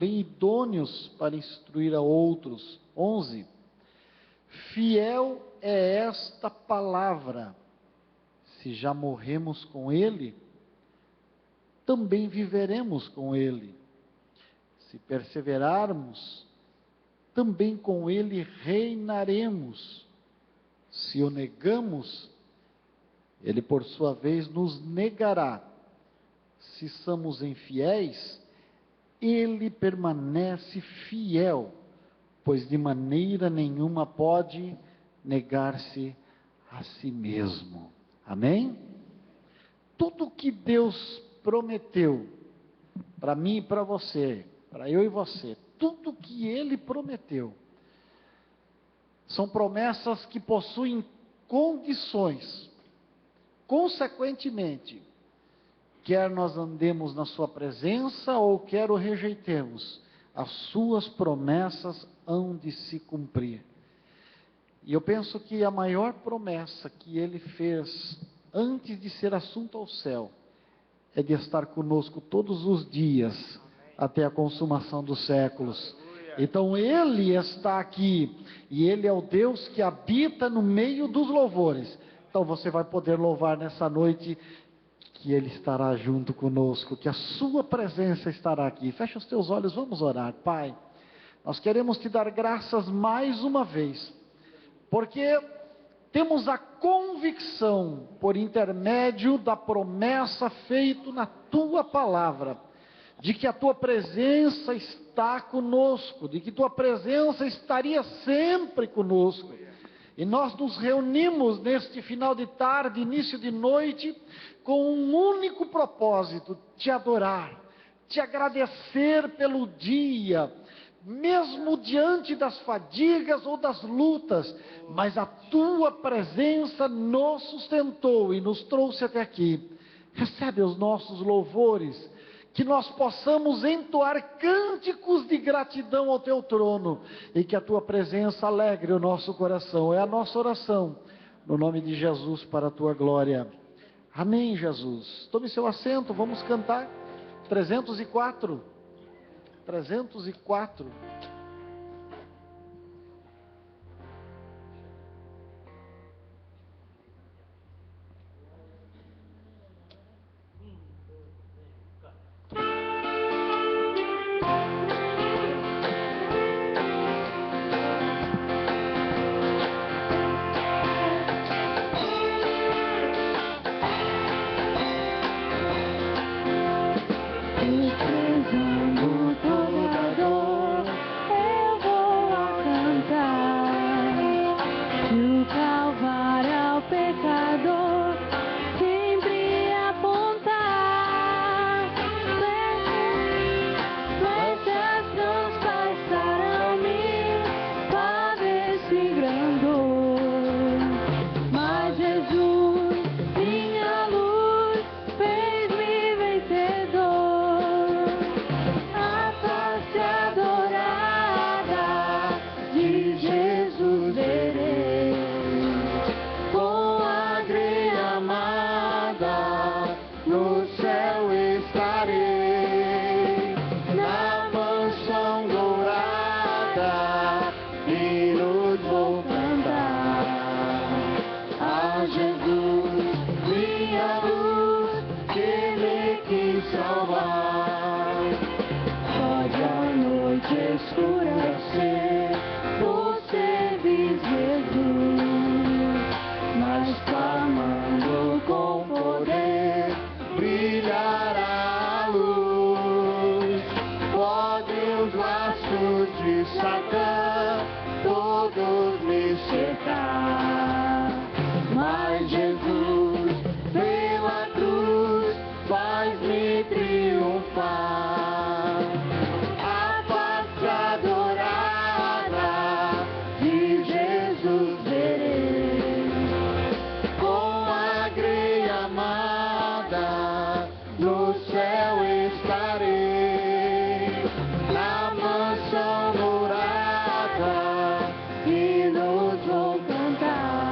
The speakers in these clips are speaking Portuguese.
bem idôneos para instruir a outros. 11. Fiel é esta palavra: se já morremos com ele, também viveremos com ele. Se perseverarmos, também com ele reinaremos. Se o negamos, ele por sua vez nos negará. Se somos infiéis, ele permanece fiel, pois de maneira nenhuma pode negar-se a si mesmo. Amém? Tudo que Deus prometeu para mim e para você, para eu e você, tudo que Ele prometeu, são promessas que possuem condições. Consequentemente, quer nós andemos na sua presença ou quer o rejeitemos, as suas promessas hão de se cumprir. E eu penso que a maior promessa que Ele fez antes de ser assunto ao céu é de estar conosco todos os dias até a consumação dos séculos. Então Ele está aqui e Ele é o Deus que habita no meio dos louvores. Então você vai poder louvar nessa noite que Ele estará junto conosco, que a sua presença estará aqui. Fecha os teus olhos, vamos orar. Pai, nós queremos te dar graças mais uma vez, porque temos a convicção, por intermédio da promessa feita na tua palavra, de que a tua presença está conosco, de que tua presença estaria sempre conosco. E nós nos reunimos neste final de tarde, início de noite, com um único propósito: te adorar, te agradecer pelo dia, mesmo diante das fadigas ou das lutas, mas a tua presença nos sustentou e nos trouxe até aqui. Recebe os nossos louvores, que nós possamos entoar cânticos de gratidão ao teu trono, e que a tua presença alegre o nosso coração. É a nossa oração, no nome de Jesus, para a tua glória. Amém, Jesus. Tome seu assento, vamos cantar 304. 304. Cantar.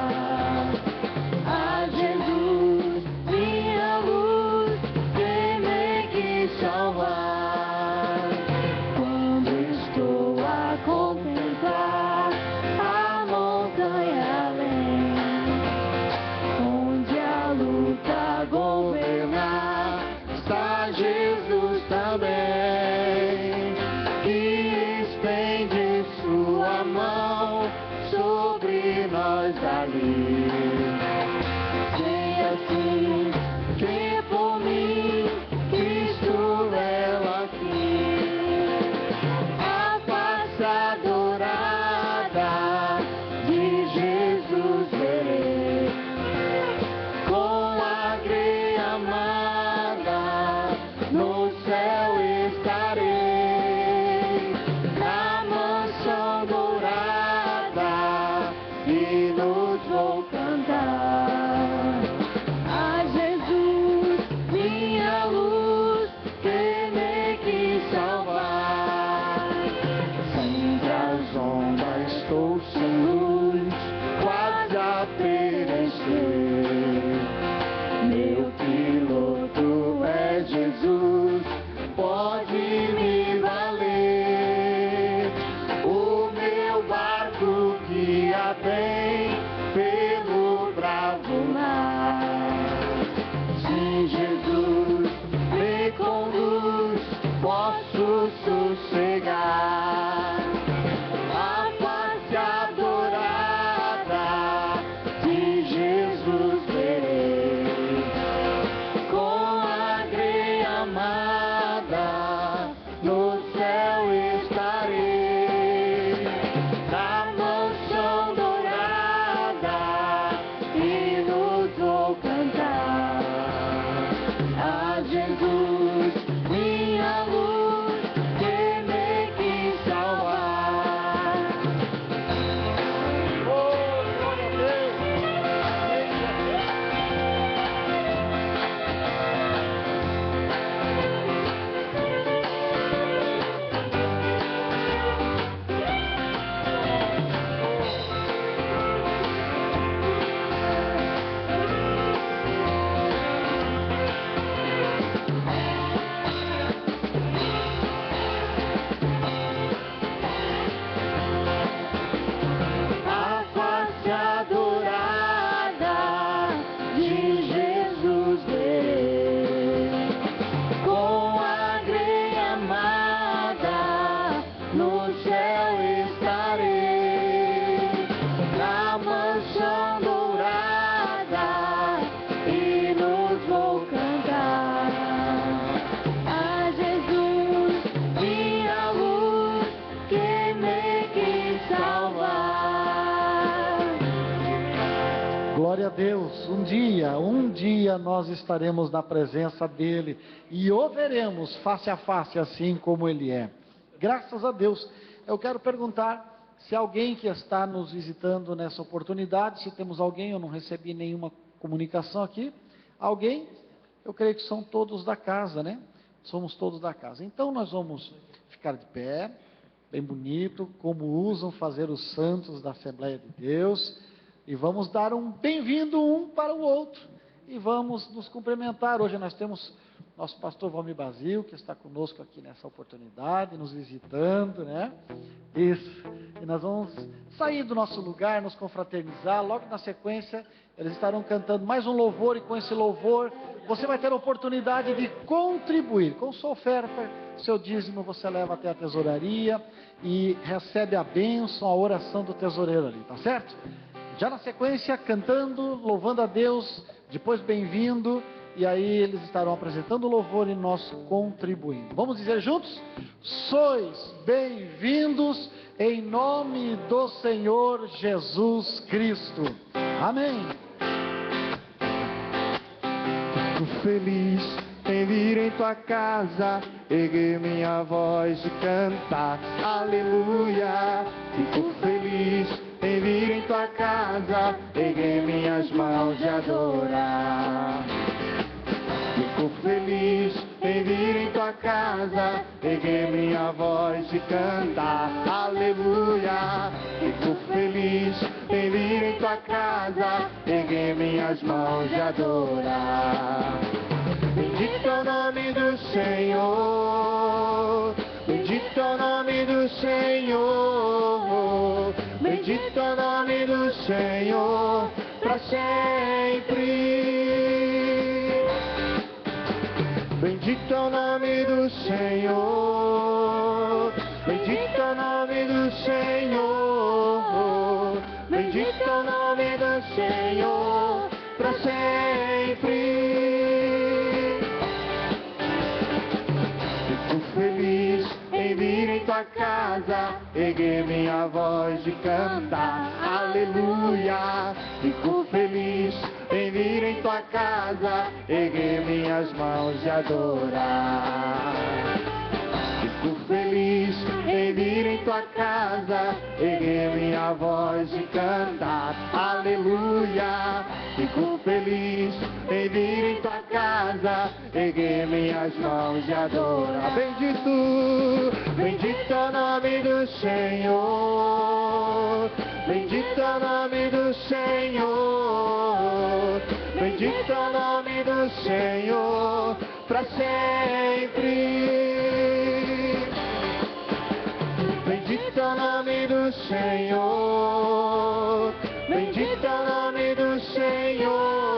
estou sem luz, quase a perecer. Meu piloto é Jesus, pode me valer. O meu barco guia bem pelo bravo mar. Se Jesus me conduz, posso sossegar. A face adorada de Jesus verei. Com a grei amada no céu estarei. Na mansão dourada hinos vou cantar. A Jesus, minha luz, que me quis salvar. Oh, glória a Deus! A face adorada de Jesus verei. Com a grei amada no céu estarei. Na mansão dourada hinos vou cantar. A Jesus, minha luz, que me quis salvar. Glória a Deus, um dia nós estaremos na presença dele e o veremos face a face assim como ele é. Graças a Deus. Eu quero perguntar se alguém que está nos visitando nessa oportunidade, se temos alguém, eu não recebi nenhuma comunicação aqui. Alguém? Eu creio que são todos da casa, né? Somos todos da casa. Então nós vamos ficar de pé, bem bonito, como usam fazer os santos da Assembleia de Deus. E vamos dar um bem-vindo um para o outro. E vamos nos cumprimentar. Hoje nós temos nosso pastor Valmir Basílio, que está conosco aqui nessa oportunidade, nos visitando, né? Isso. E nós vamos sair do nosso lugar, nos confraternizar. Logo na sequência, eles estarão cantando mais um louvor. E com esse louvor, você vai ter a oportunidade de contribuir. Com sua oferta, seu dízimo, você leva até a tesouraria e recebe a bênção, a oração do tesoureiro ali, tá certo? Já na sequência, cantando, louvando a Deus, depois bem-vindo, e aí eles estarão apresentando o louvor e nós contribuindo. Vamos dizer juntos? Sois bem-vindos em nome do Senhor Jesus Cristo. Amém. Fico feliz em vir em tua casa, erguer minha voz e cantar, aleluia. Fico feliz em vir em tua casa, erguer minhas mãos e adorar. Fico feliz em vir em tua casa, erguer minha voz e cantar, aleluia. Fico feliz em vir em tua casa, erguer minhas mãos e adorar. Bendito é o nome do Senhor, bendito é o nome do Senhor, bendito é o nome do Senhor, para sempre. Bendito é o nome do Senhor, bendito é o nome do Senhor, bendito é o nome do Senhor, para sempre. Feliz em vir em tua casa, erguer minha voz e cantar, aleluia. Fico feliz em vir em tua casa, erguer minhas mãos e adorar. Fico feliz em vir em tua casa, erguer minha voz e cantar, aleluia. Fico feliz em vir em tua casa. casa, erguer minhas mãos e adorar. Bendito, bendito é o nome do Senhor. Bendito é o nome do Senhor. Bendito é o nome do Senhor, para sempre. Bendito é o nome do Senhor. Bendito é o nome do Senhor.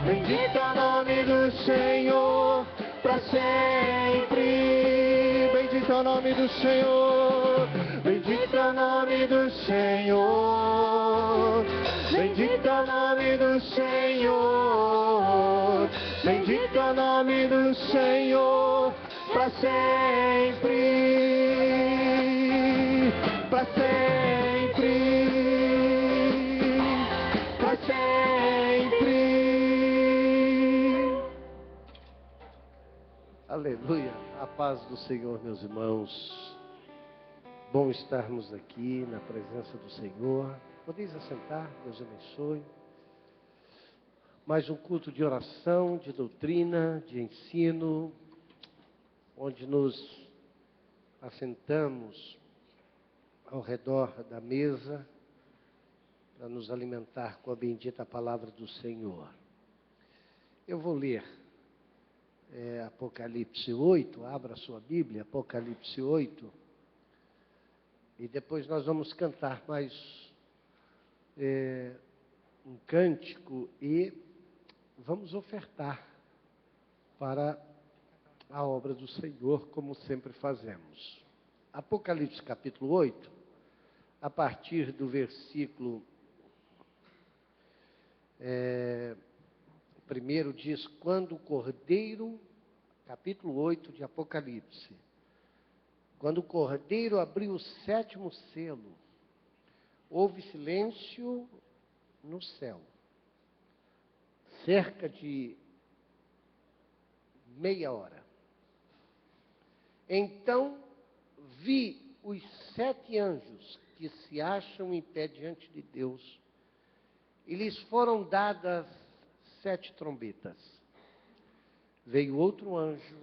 Bendito é o nome do Senhor, para sempre. Bendito é o nome do Senhor. Bendito é o nome do Senhor. Bendito é o nome do Senhor. Bendito é o nome do Senhor, para sempre. Para sempre. Para sempre. Aleluia. A paz do Senhor, meus irmãos. Bom estarmos aqui na presença do Senhor. Podeis assentar, Deus abençoe. Mais um culto de oração, de doutrina, de ensino, onde nos assentamos ao redor da mesa para nos alimentar com a bendita palavra do Senhor. Eu vou ler Apocalipse 8, abra a sua Bíblia, Apocalipse 8, e depois nós vamos cantar mais um cântico e vamos ofertar para a obra do Senhor, como sempre fazemos. Apocalipse capítulo 8, a partir do versículo 1 diz, quando o Cordeiro, capítulo 8 de Apocalipse, quando o Cordeiro abriu o 7º selo, houve silêncio no céu, cerca de meia hora. Então vi os 7 anjos que se acham em pé diante de Deus, e lhes foram dadas 7 trombetas. Veio outro anjo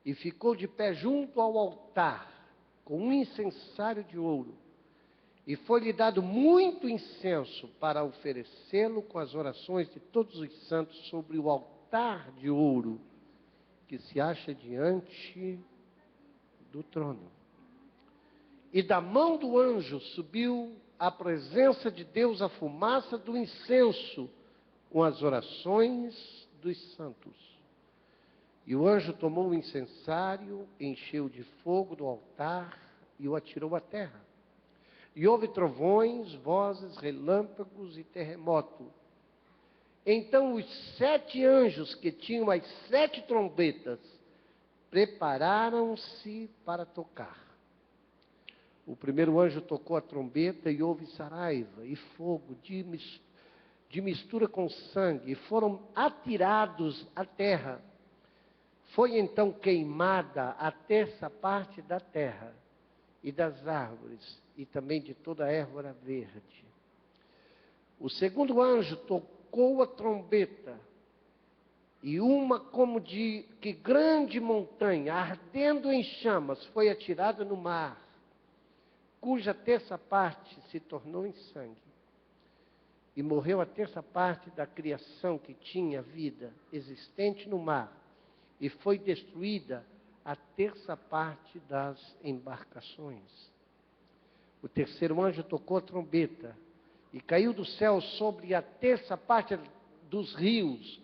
e ficou de pé junto ao altar, com um incensário de ouro, e foi-lhe dado muito incenso para oferecê-lo com as orações de todos os santos sobre o altar de ouro que se acha diante do trono. E da mão do anjo subiu à presença de Deus a fumaça do incenso com as orações dos santos. E o anjo tomou o incensário, encheu de fogo do altar e o atirou à terra. E houve trovões, vozes, relâmpagos e terremoto. Então os 7 anjos que tinham as 7 trombetas prepararam-se para tocar. O primeiro anjo tocou a trombeta e houve saraiva e fogo de mistura com sangue, e foram atirados à terra. Foi então queimada a 3ª parte da terra e das árvores, e também de toda a erva verde. O segundo anjo tocou a trombeta, e uma como de que grande montanha, ardendo em chamas, foi atirada no mar, cuja 3ª parte se tornou em sangue. E morreu a 3ª parte da criação que tinha vida existente no mar, e foi destruída a 3ª parte das embarcações. O terceiro anjo tocou a trombeta, e caiu do céu sobre a 3ª parte dos rios,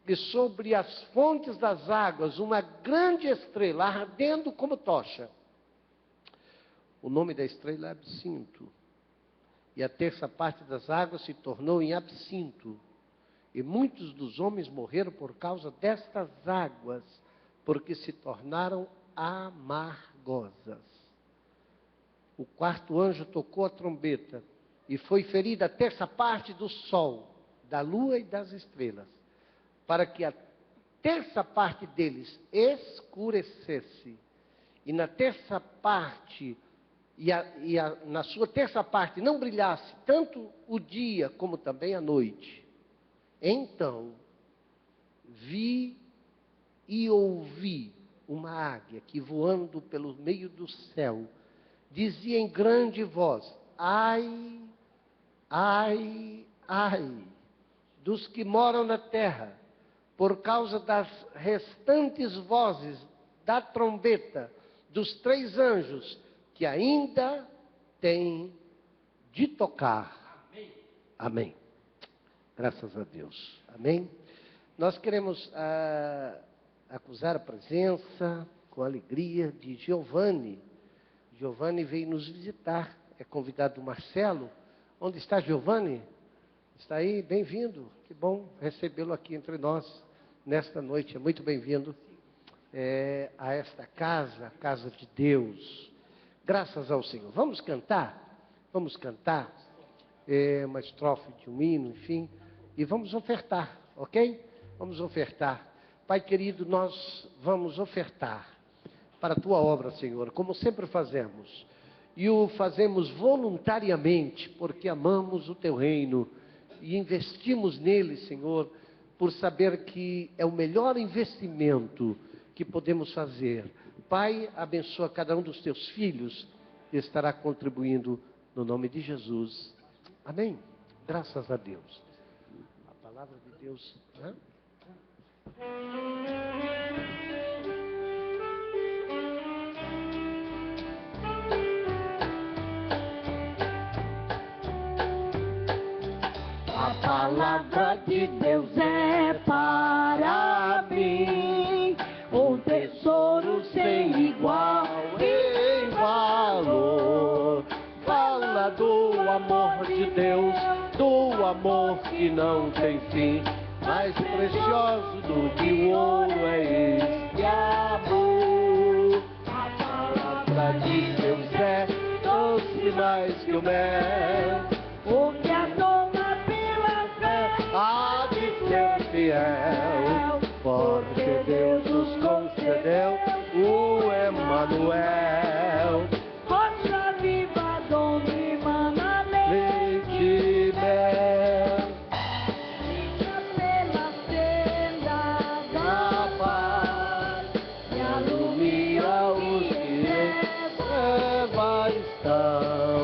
e sobre as fontes das águas, uma grande estrela, ardendo como tocha. O nome da estrela é Absinto. E a 3ª parte das águas se tornou em absinto. E muitos dos homens morreram por causa destas águas, porque se tornaram amargosas. O 4º anjo tocou a trombeta, e foi ferida a 3ª parte do sol, da lua e das estrelas, para que a 3ª parte deles escurecesse, e na 3ª parte, na sua 3ª parte não brilhasse tanto o dia como também a noite. Então vi e ouvi uma águia que voando pelo meio do céu, dizia em grande voz: ai, ai, ai, dos que moram na terra, por causa das restantes vozes da trombeta dos 3 anjos que ainda têm de tocar. Amém. Graças a Deus. Amém. Nós queremos acusar a presença com alegria de Giovanni. Giovanni veio nos visitar, é convidado do Marcelo. Onde está Giovanni? Está aí? Bem-vindo. Que bom recebê-lo aqui entre nós nesta noite. É muito bem-vindo a esta casa, a casa de Deus. Graças ao Senhor. Vamos cantar? Vamos cantar uma estrofe de um hino, enfim, e vamos ofertar, ok? Vamos ofertar. Pai querido, nós vamos ofertar para a Tua obra, Senhor, como sempre fazemos. E o fazemos voluntariamente, porque amamos o Teu reino e investimos nele, Senhor, por saber que é o melhor investimento que podemos fazer. Pai, abençoa cada um dos Teus filhos que estará contribuindo no nome de Jesus. Amém? Graças a Deus. A palavra de Deus, né? A palavra de Deus é para mim um tesouro sem igual em valor. Fala do amor de Deus, do amor que não tem fim. Mais precioso do que o ouro é este amor. A palavra de Deus é doce mais que o mel. O que a toma pela fé há de ser fiel, porque Deus nos concedeu o Emanuel. Rocha viva donde mana leite e mel. Fica pela senda da paz e alumia os que nela estão.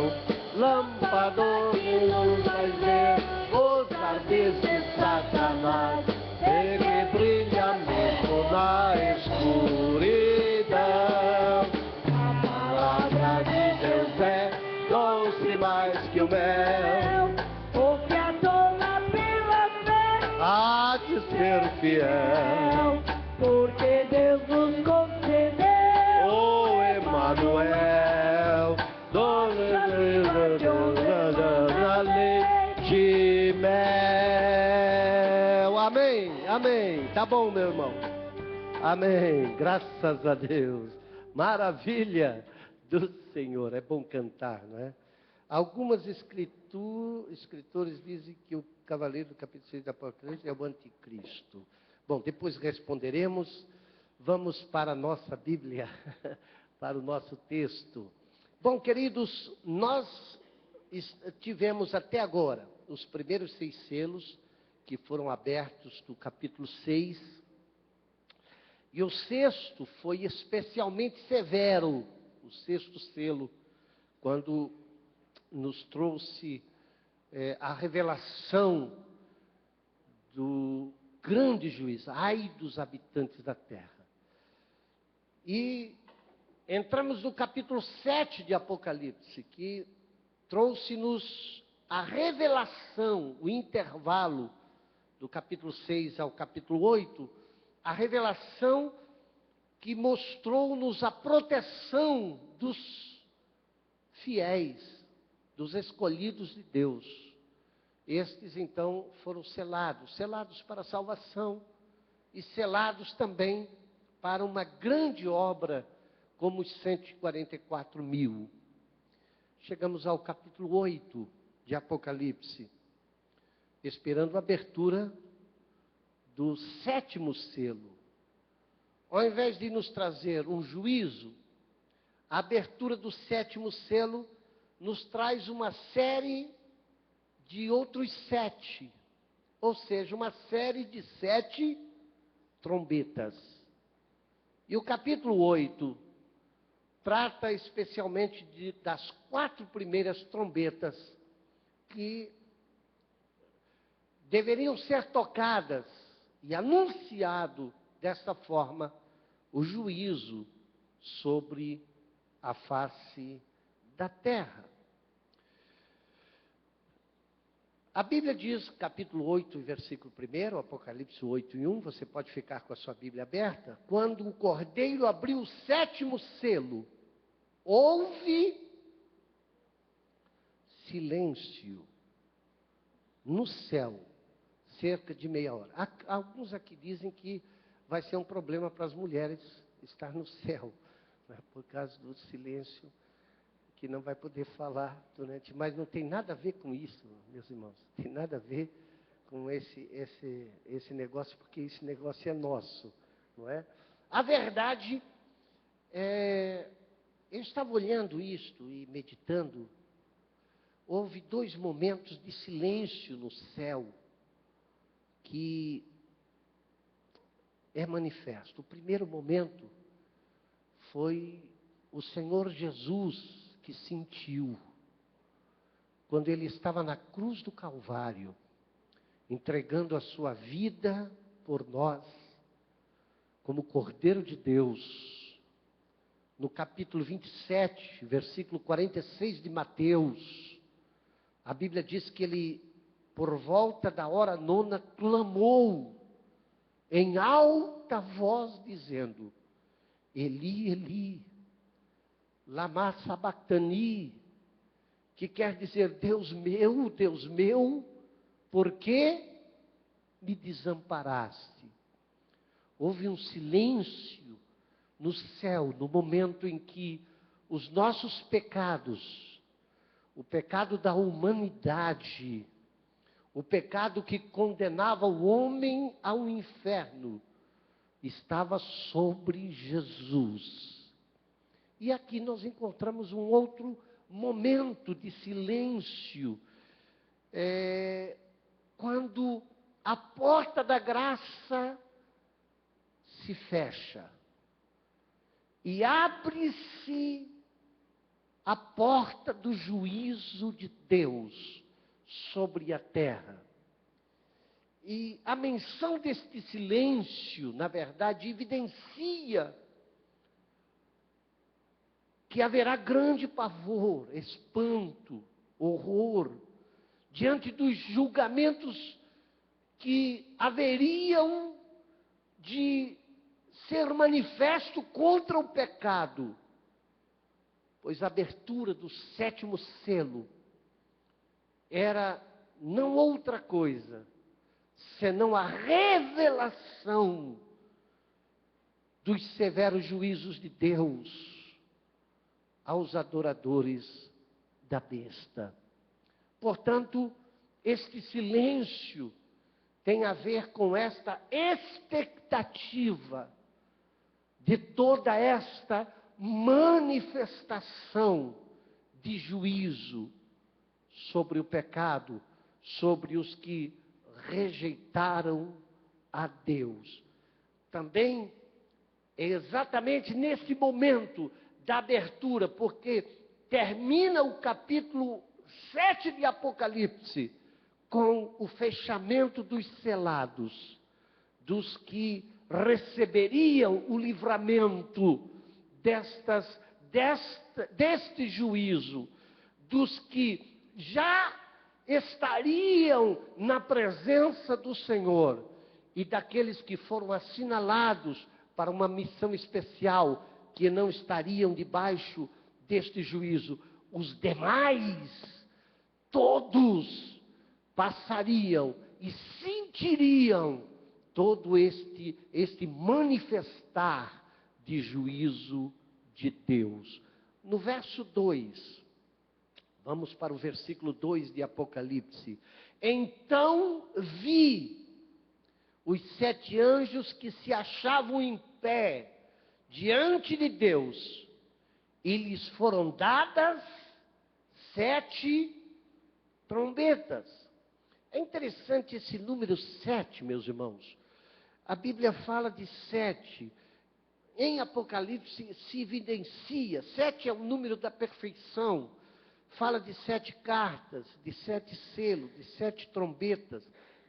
Lâmpada que nos faz ver os ardis de Satanás, e que brilha mesmo na escuridão. A palavra de Deus é doce mais que o mel, o que a toma pela fé há de ser fiel, porque Deus nos concedeu o Emanuel. Leite e mel. Amém, amém. Tá bom, meu irmão. Amém. Graças a Deus. Maravilha do Senhor. É bom cantar, não é? Algumas escritores dizem que o cavaleiro do capítulo 6 do Apocalipse é o anticristo. Bom, depois responderemos. Vamos para a nossa Bíblia, para o nosso texto. Bom, queridos, nós tivemos até agora os primeiros 6 selos que foram abertos do capítulo 6. E o 6º foi especialmente severo, o 6º selo, quando nos trouxe a revelação do grande juízo, ai dos habitantes da terra. E entramos no capítulo 7 de Apocalipse, que trouxe-nos a revelação, o intervalo do capítulo 6 ao capítulo 8, a revelação que mostrou-nos a proteção dos fiéis, dos escolhidos de Deus. Estes, então, foram selados para a salvação e selados também para uma grande obra, como os 144 mil. Chegamos ao capítulo 8 de Apocalipse, esperando a abertura do 7º selo. Ao invés de nos trazer um juízo, a abertura do 7º selo nos traz uma série de outros 7, ou seja, uma série de 7 trombetas. E o capítulo 8 trata especialmente das 4 primeiras trombetas que deveriam ser tocadas e anunciado dessa forma o juízo sobre a face da terra. A Bíblia diz, capítulo 8, versículo 1, Apocalipse 8:1, você pode ficar com a sua Bíblia aberta. Quando o Cordeiro abriu o 7º selo, houve silêncio no céu, cerca de meia hora. Alguns aqui dizem que vai ser um problema para as mulheres estar no céu, né, por causa do silêncio, que não vai poder falar durante, mas não tem nada a ver com isso, meus irmãos. Tem nada a ver com esse negócio, porque esse negócio é nosso, não é? A verdade eu estava olhando isto e meditando. Houve 2 momentos de silêncio no céu que é manifesto. O primeiro momento foi o Senhor Jesus que sentiu, quando ele estava na cruz do Calvário, entregando a sua vida por nós, como Cordeiro de Deus. No capítulo 27, versículo 46 de Mateus, a Bíblia diz que ele, por volta da hora 9, clamou em alta voz, dizendo: Eli, Eli, lama sabachthani, que quer dizer: Deus meu, por que me desamparaste? Houve um silêncio no céu, no momento em que os nossos pecados, o pecado da humanidade, o pecado que condenava o homem ao inferno, estava sobre Jesus. E aqui nós encontramos um outro momento de silêncio, quando a porta da graça se fecha e abre-se a porta do juízo de Deus sobre a terra. E a menção deste silêncio, na verdade, evidencia que haverá grande pavor, espanto, horror, diante dos julgamentos que haveriam de ser manifesto contra o pecado, pois a abertura do 7º selo era não outra coisa, senão a revelação dos severos juízos de Deus aos adoradores da besta. Portanto, este silêncio tem a ver com esta expectativa de toda esta manifestação de juízo sobre o pecado, sobre os que rejeitaram a Deus. Também é exatamente nesse momento da abertura, porque termina o capítulo 7 de Apocalipse com o fechamento dos selados, dos que receberiam o livramento deste juízo, dos que já estariam na presença do Senhor e daqueles que foram assinalados para uma missão especial, que não estariam debaixo deste juízo. Os demais, todos, passariam e sentiriam todo este manifestar de juízo de Deus. No verso 2, vamos para o versículo 2 de Apocalipse. Então vi os 7 anjos que se achavam em pé diante de Deus, e lhes foram dadas 7 trombetas. É interessante esse número 7, meus irmãos. A Bíblia fala de 7. Em Apocalipse se evidencia, 7 é o número da perfeição. Fala de 7 cartas, de 7 selos, de 7 trombetas,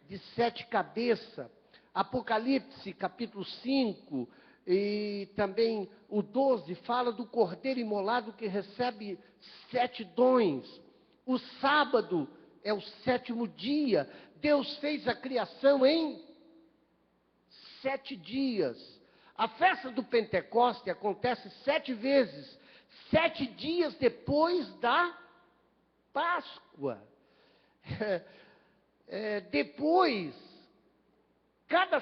de 7 cabeças. Apocalipse, capítulo 5, e também o 12, fala do cordeiro imolado que recebe 7 dons. O sábado é o 7º dia. Deus fez a criação em 7 dias. A festa do Pentecoste acontece 7 vezes, 7 dias depois da Páscoa. Depois, cada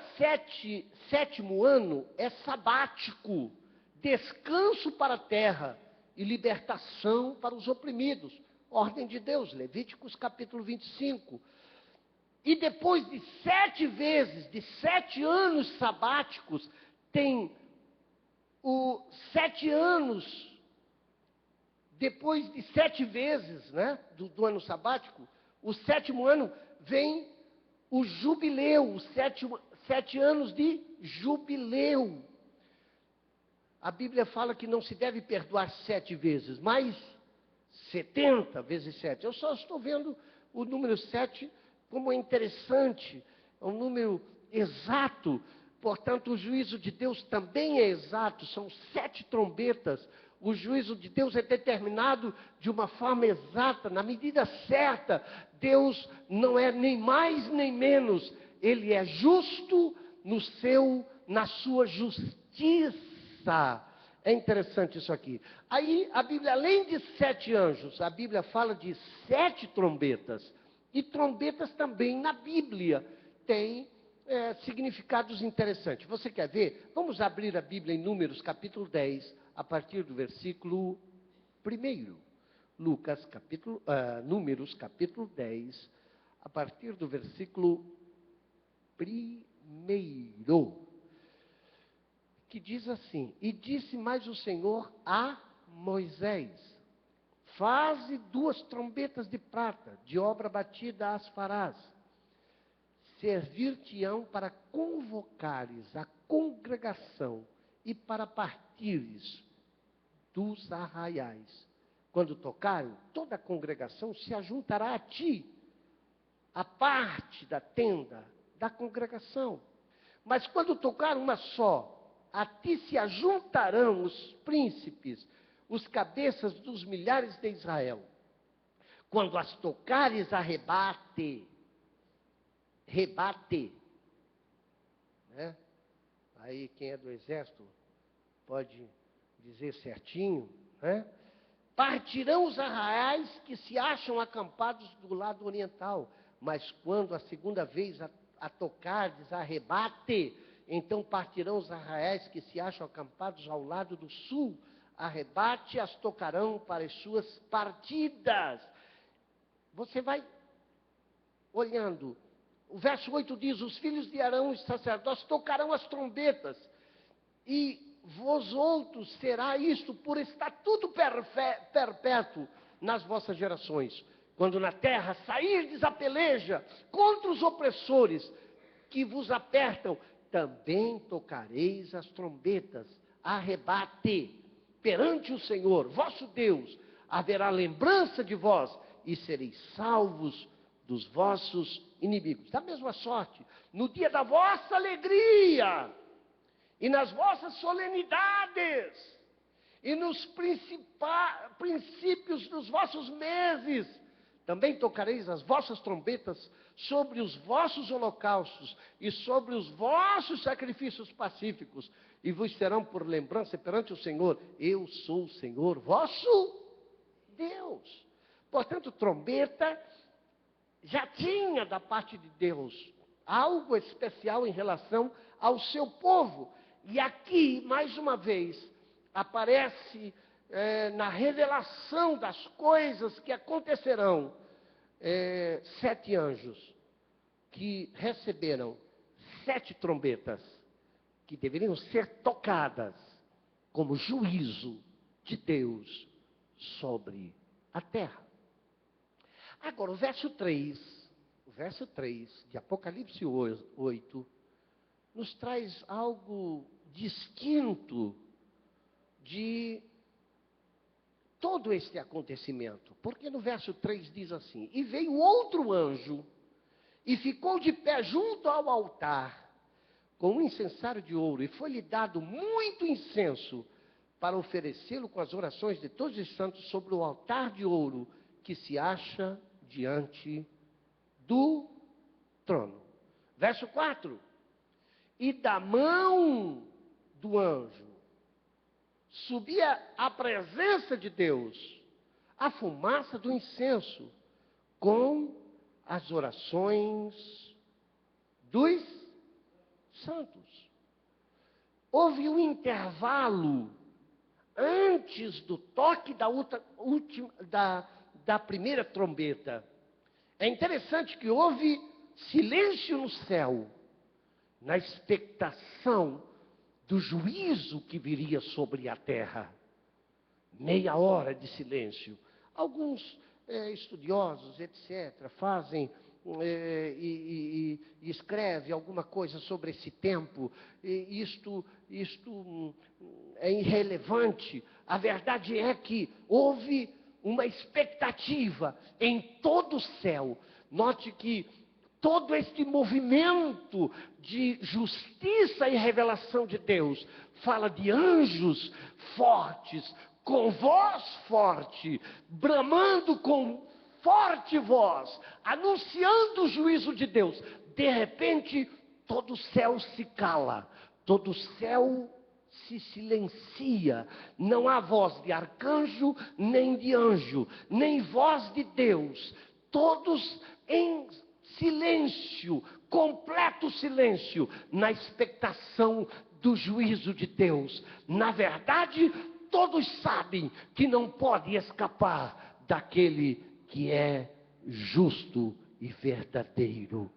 sétimo ano é sabático, descanso para a terra e libertação para os oprimidos. Ordem de Deus, Levíticos capítulo 25. E depois de 7 vezes, de 7 anos sabáticos, tem os 7 anos, depois de 7 vezes, né, do ano sabático, o 7º ano vem o jubileu, os 7 anos de jubileu. A Bíblia fala que não se deve perdoar 7 vezes, mas 70 vezes 7. Eu só estou vendo o número 7 como é interessante, é um número exato. Portanto, o juízo de Deus também é exato, são 7 trombetas. O juízo de Deus é determinado de uma forma exata, na medida certa. Deus não é nem mais nem menos, Ele é justo na sua justiça. É interessante isso aqui. Aí, a Bíblia, além de 7 anjos, a Bíblia fala de 7 trombetas. E trombetas também na Bíblia tem significados interessantes. Você quer ver? Vamos abrir a Bíblia em Números capítulo 10, a partir do versículo 1. Números capítulo 10, a partir do versículo 1. Que diz assim: E disse mais o Senhor a Moisés: Faze 2 trombetas de prata, de obra batida as farás. Servir-te-ão para convocares a congregação e para partires dos arraiais. Quando tocarem, toda a congregação se ajuntará a ti, a parte da tenda da congregação. Mas quando tocar uma só, a ti se ajuntarão os príncipes, os cabeças dos milhares de Israel. Quando as tocares, arrebate. Né? Aí quem é do exército pode dizer certinho, né? Partirão os arraiais que se acham acampados do lado oriental, mas quando a segunda vez a tocardes, arrebate, então partirão os arraiais que se acham acampados ao lado do sul, arrebate, as tocarão para as suas partidas. Você vai olhando. O verso 8 diz: Os filhos de Arão, os sacerdotes, tocarão as trombetas, e vós outros será isto por estatuto perpétuo nas vossas gerações. Quando na terra sairdes a peleja contra os opressores que vos apertam, também tocareis as trombetas, arrebate. Perante o Senhor, vosso Deus, haverá lembrança de vós, e sereis salvos dos vossos inimigos. Da mesma sorte, no dia da vossa alegria, e nas vossas solenidades, e nos princípios dos vossos meses, também tocareis as vossas trombetas sobre os vossos holocaustos e sobre os vossos sacrifícios pacíficos, e vos serão por lembrança perante o Senhor. Eu sou o Senhor, vosso Deus. Portanto, trombeta já tinha da parte de Deus algo especial em relação ao seu povo. E aqui, mais uma vez, aparece na revelação das coisas que acontecerão, 7 anjos que receberam 7 trombetas que deveriam ser tocadas como juízo de Deus sobre a terra. Agora, o verso 3 de Apocalipse 8, nos traz algo distinto de todo este acontecimento. Porque no verso 3 diz assim: e veio outro anjo e ficou de pé junto ao altar com um incensário de ouro, e foi-lhe dado muito incenso para oferecê-lo com as orações de todos os santos sobre o altar de ouro que se acha diante do trono. Verso 4: e da mão do anjo subia à presença de Deus a fumaça do incenso com as orações dos santos. Houve um intervalo antes do toque da primeira trombeta. É interessante que houve silêncio no céu, na expectação do juízo que viria sobre a terra. Meia hora de silêncio. Alguns estudiosos, etc., fazem e escreve alguma coisa sobre esse tempo. Isto é irrelevante. A verdade é que houve uma expectativa em todo o céu. Note que todo este movimento de justiça e revelação de Deus fala de anjos fortes, com voz forte, bramando com forte voz, anunciando o juízo de Deus. De repente, todo o céu se cala, todo o céu se silencia. Não há voz de arcanjo, nem de anjo, nem voz de Deus. Todos em silêncio, completo silêncio, na expectação do juízo de Deus. Na verdade, todos sabem que não pode escapar daquele que é justo e verdadeiro.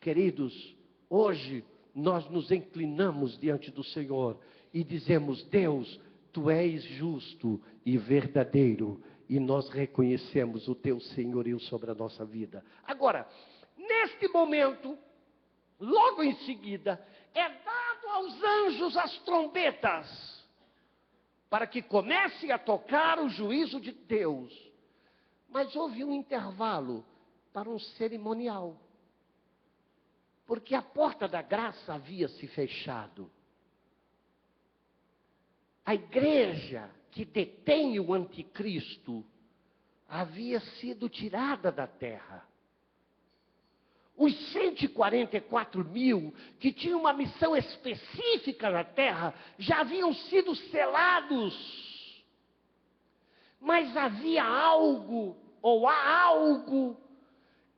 Queridos, hoje nós nos inclinamos diante do Senhor e dizemos: Deus, Tu és justo e verdadeiro, e nós reconhecemos o Teu senhorio sobre a nossa vida. Agora, neste momento, logo em seguida, é dado aos anjos as trombetas, para que comece a tocar o juízo de Deus. Mas houve um intervalo para um cerimonial, porque a porta da graça havia se fechado. A igreja que detém o anticristo havia sido tirada da terra. Os 144 mil que tinham uma missão específica na terra já haviam sido selados. Mas havia algo, ou há algo,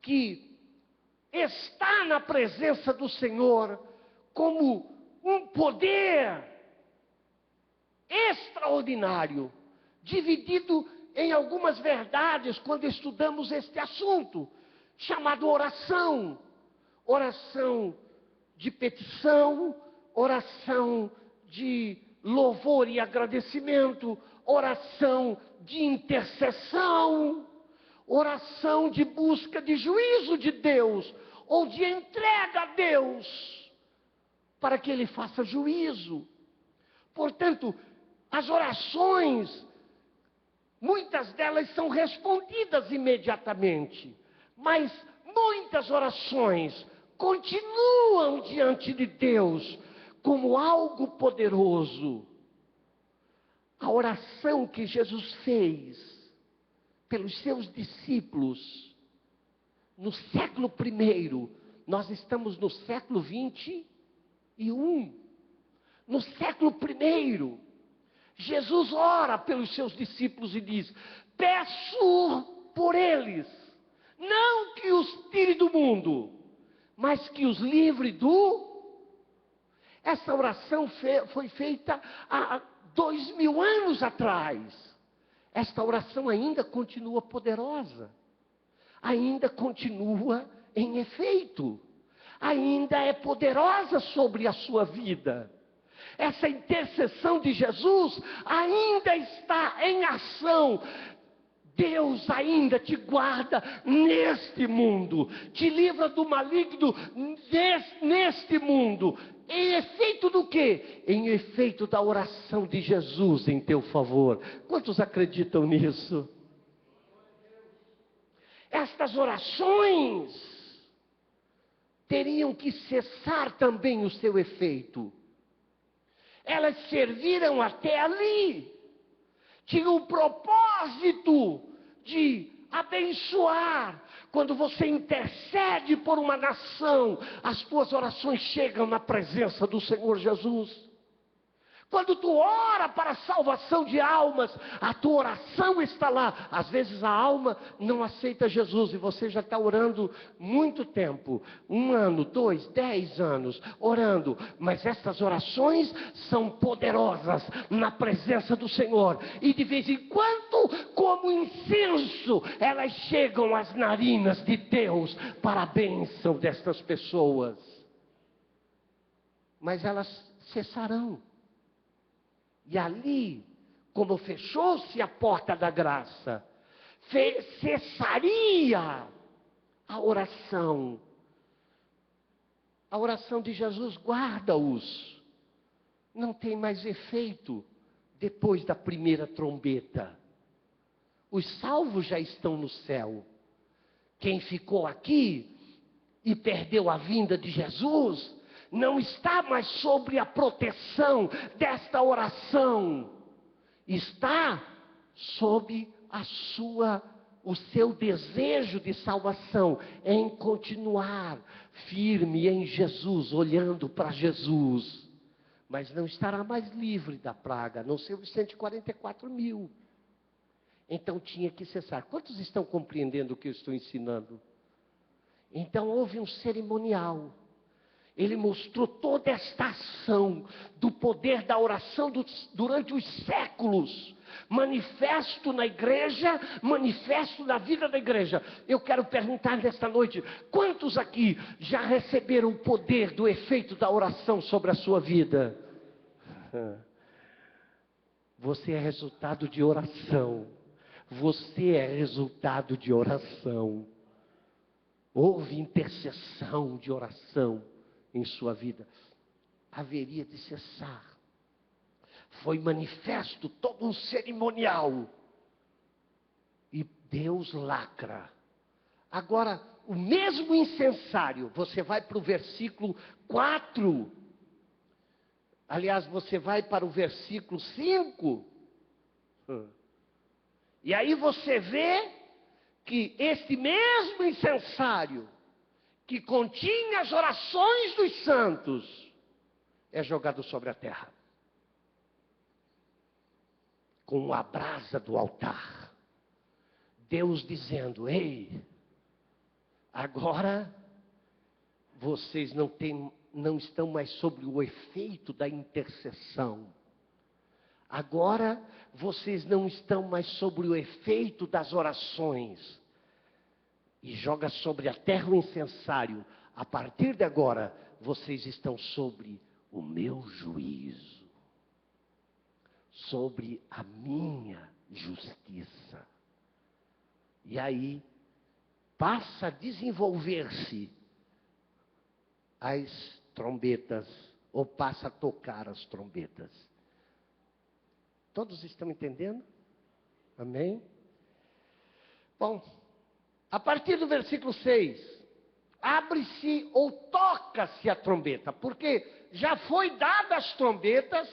que está na presença do Senhor como um poder extraordinário, dividido em algumas verdades quando estudamos este assunto, chamado oração. Oração de petição, oração de louvor e agradecimento, oração de intercessão, oração de busca de juízo de Deus, ou de entrega a Deus, para que Ele faça juízo. Portanto, as orações, muitas delas são respondidas imediatamente, mas muitas orações continuam diante de Deus como algo poderoso. A oração que Jesus fez pelos seus discípulos no século I, nós estamos no século 21. No século I, Jesus ora pelos seus discípulos e diz: peço por eles, não que os tire do mundo, mas que os livre do... Essa oração foi feita há 2000 anos atrás. Esta oração ainda continua poderosa, ainda continua em efeito, ainda é poderosa sobre a sua vida. Essa intercessão de Jesus ainda está em ação Deus ainda te guarda neste mundo, te livra do maligno neste mundo. Em efeito do quê? Em efeito da oração de Jesus em teu favor. Quantos acreditam nisso? Estas orações teriam que cessar também o seu efeito. Elas serviram até ali. Tinham o propósito de abençoar. Quando você intercede por uma nação, as tuas orações chegam na presença do Senhor Jesus. Quando tu ora para a salvação de almas, a tua oração está lá. Às vezes a alma não aceita Jesus e você já está orando muito tempo. 1 ano, 2, 10 anos orando. Mas essas orações são poderosas na presença do Senhor. E de vez em quando, como incenso, elas chegam às narinas de Deus para a bênção destas pessoas. Mas elas cessarão. E ali, como fechou-se a porta da graça, cessaria a oração. A oração de Jesus guarda-os. Não tem mais efeito depois da primeira trombeta. Os salvos já estão no céu. Quem ficou aqui e perdeu a vinda de Jesus, não está mais sobre a proteção desta oração. Está sob o seu desejo de salvação em continuar firme em Jesus, olhando para Jesus. Mas não estará mais livre da praga, a não ser os 144 mil. Então tinha que cessar. Quantos estão compreendendo o que eu estou ensinando? Então houve um cerimonial. Ele mostrou toda esta ação do poder da oração durante os séculos, manifesto na igreja, manifesto na vida da igreja. Eu quero perguntar nesta noite, quantos aqui já receberam o poder do efeito da oração sobre a sua vida? Você é resultado de oração. Você é resultado de oração. Houve intercessão de oração em sua vida. Haveria de cessar. Foi manifesto todo um cerimonial. E Deus lacra. Agora, o mesmo incensário, você vai para o versículo 4. Aliás, você vai para o versículo 5. E aí você vê que este mesmo incensário, que continha as orações dos santos, é jogado sobre a terra. Com a brasa do altar. Deus dizendo, ei, agora vocês não estão mais sobre o efeito da intercessão. Agora vocês não estão mais sobre o efeito das orações. E joga sobre a terra o incensário. A partir de agora, vocês estão sobre o meu juízo. Sobre a minha justiça. E aí, passa a desenvolver-se as trombetas, ou passa a tocar as trombetas. Todos estão entendendo? Amém? Bom, a partir do versículo 6, abre-se ou toca-se a trombeta, porque já foi dadas as trombetas,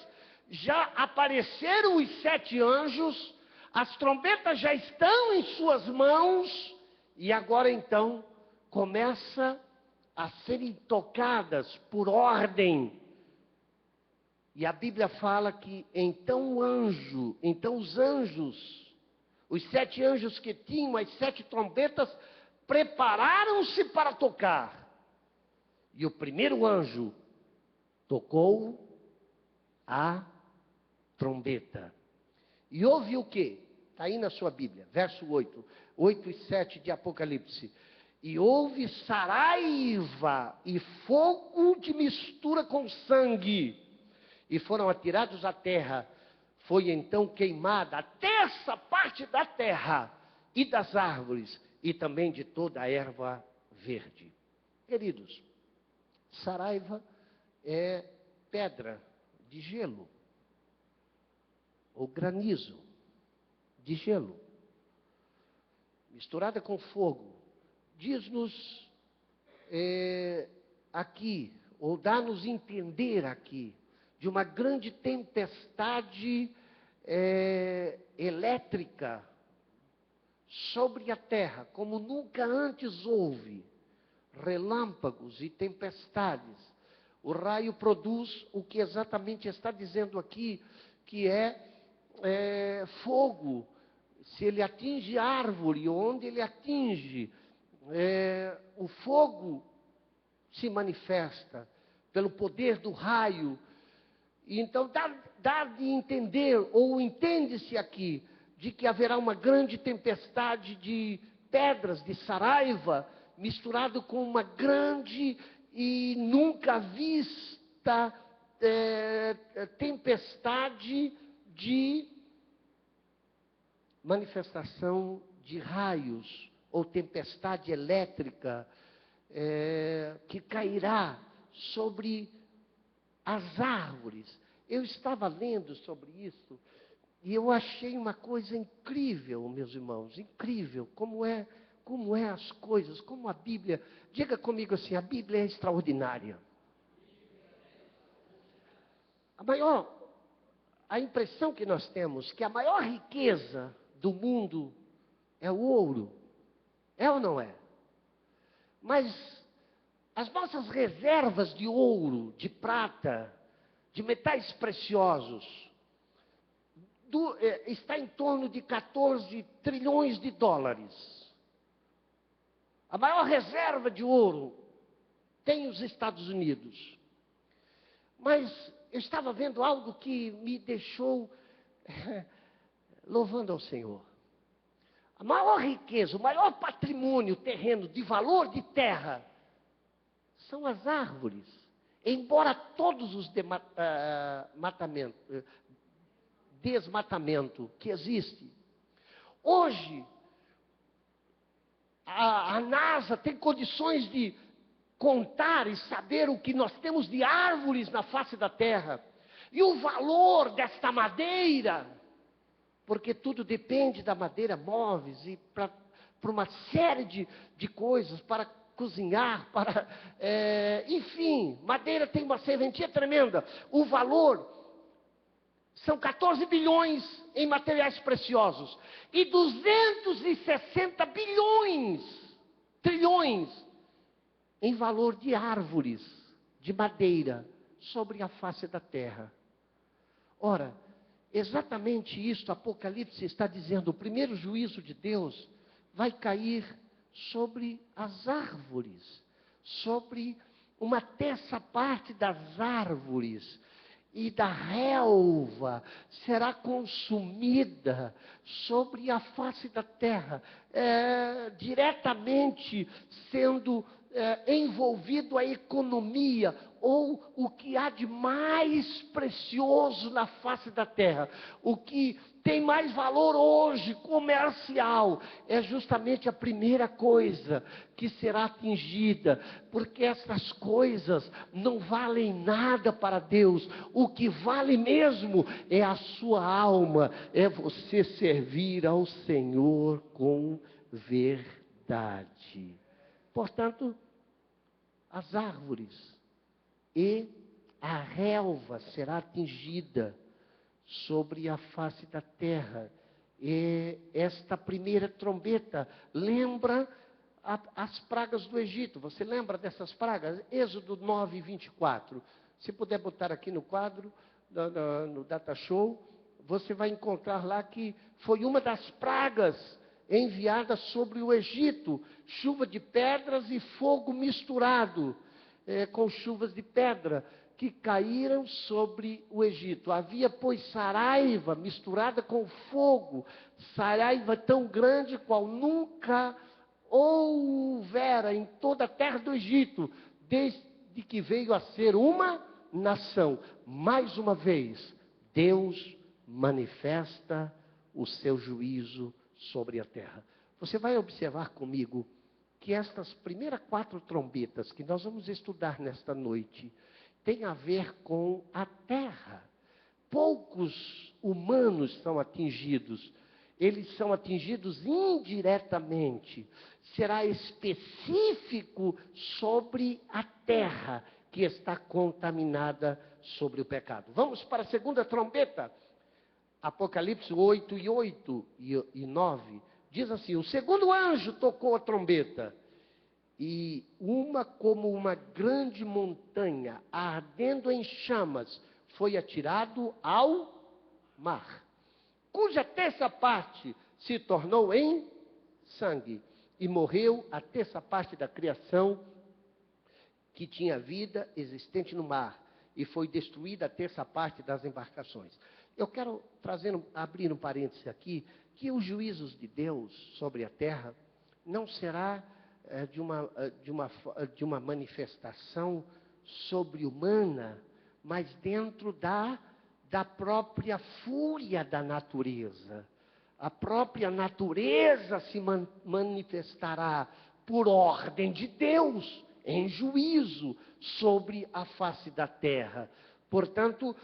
já apareceram os 7 anjos, as trombetas já estão em suas mãos, e agora então começa a serem tocadas por ordem. E a Bíblia fala que então os anjos, os 7 anjos que tinham as 7 trombetas, prepararam-se para tocar. E o primeiro anjo tocou a trombeta. E houve o quê? Está aí na sua Bíblia, verso 8 e 7 de Apocalipse. E houve saraiva e fogo de mistura com sangue, e foram atirados à terra. Foi então queimada a terça parte da terra, e das árvores, e também de toda a erva verde. Queridos, saraiva é pedra de gelo, ou granizo de gelo, misturada com fogo. Diz-nos aqui, ou dá-nos entender aqui, de uma grande tempestade elétrica sobre a terra, como nunca antes houve, relâmpagos e tempestades. O raio produz o que exatamente está dizendo aqui, que é fogo. Se ele atinge árvore, onde ele atinge, o fogo se manifesta pelo poder do raio. E então dá de entender, ou entende-se aqui, de que haverá uma grande tempestade de pedras de saraiva, misturado com uma grande e nunca vista tempestade de manifestação de raios, ou tempestade elétrica, que cairá sobre as árvores. Eu estava lendo sobre isso, e eu achei uma coisa incrível, meus irmãos, incrível, como é as coisas, como a Bíblia, diga comigo assim, a Bíblia é extraordinária. A impressão que nós temos, que a maior riqueza do mundo é o ouro, é ou não é? Mas as nossas reservas de ouro, de prata, de metais preciosos, está em torno de 14 trilhões de dólares. A maior reserva de ouro tem os Estados Unidos. Mas eu estava vendo algo que me deixou louvando ao Senhor. A maior riqueza, o maior patrimônio terreno de valor de terra são as árvores. Embora todos os desmatamento que existe. Hoje, a NASA tem condições de contar e saber o que nós temos de árvores na face da terra. E o valor desta madeira, porque tudo depende da madeira, móveis e para uma série de coisas, para cozinhar, enfim, madeira tem uma serventia tremenda. O valor são 14 bilhões em materiais preciosos e 260 trilhões em valor de árvores, de madeira, sobre a face da terra. Ora, exatamente isso, Apocalipse está dizendo, o primeiro juízo de Deus vai cair sobre as árvores, sobre uma terça parte das árvores, e da relva será consumida sobre a face da terra, diretamente sendo envolvido a economia, ou o que há de mais precioso na face da terra, o que tem mais valor hoje, comercial, é justamente a primeira coisa que será atingida, porque essas coisas não valem nada para Deus. O que vale mesmo é a sua alma, é você servir ao Senhor com verdade. Portanto, as árvores e a relva será atingida sobre a face da terra. E esta primeira trombeta lembra as pragas do Egito. Você lembra dessas pragas? Êxodo 9, 24. Se puder botar aqui no quadro, no Data Show, você vai encontrar lá que foi uma das pragas enviadas sobre o Egito. Chuva de pedras e fogo misturado com chuvas de pedra, que caíram sobre o Egito. Havia, pois, saraiva misturada com fogo, saraiva tão grande qual nunca houvera em toda a terra do Egito, desde que veio a ser uma nação. Mais uma vez, Deus manifesta o seu juízo sobre a terra. Você vai observar comigo que estas primeiras 4 trombetas que nós vamos estudar nesta noite têm a ver com a terra. Poucos humanos são atingidos. Eles são atingidos indiretamente. Será específico sobre a terra que está contaminada sobre o pecado. Vamos para a segunda trombeta. Apocalipse 8 e 8 e 9. Diz assim: o segundo anjo tocou a trombeta, e como uma grande montanha, ardendo em chamas, foi atirado ao mar, cuja terça parte se tornou em sangue, e morreu a terça parte da criação que tinha vida existente no mar, e foi destruída a terça parte das embarcações. Eu quero abrir um parêntese aqui, que os juízos de Deus sobre a terra não será de uma manifestação sobre-humana, mas dentro da própria fúria da natureza. A própria natureza se manifestará por ordem de Deus, em juízo sobre a face da terra. Portanto,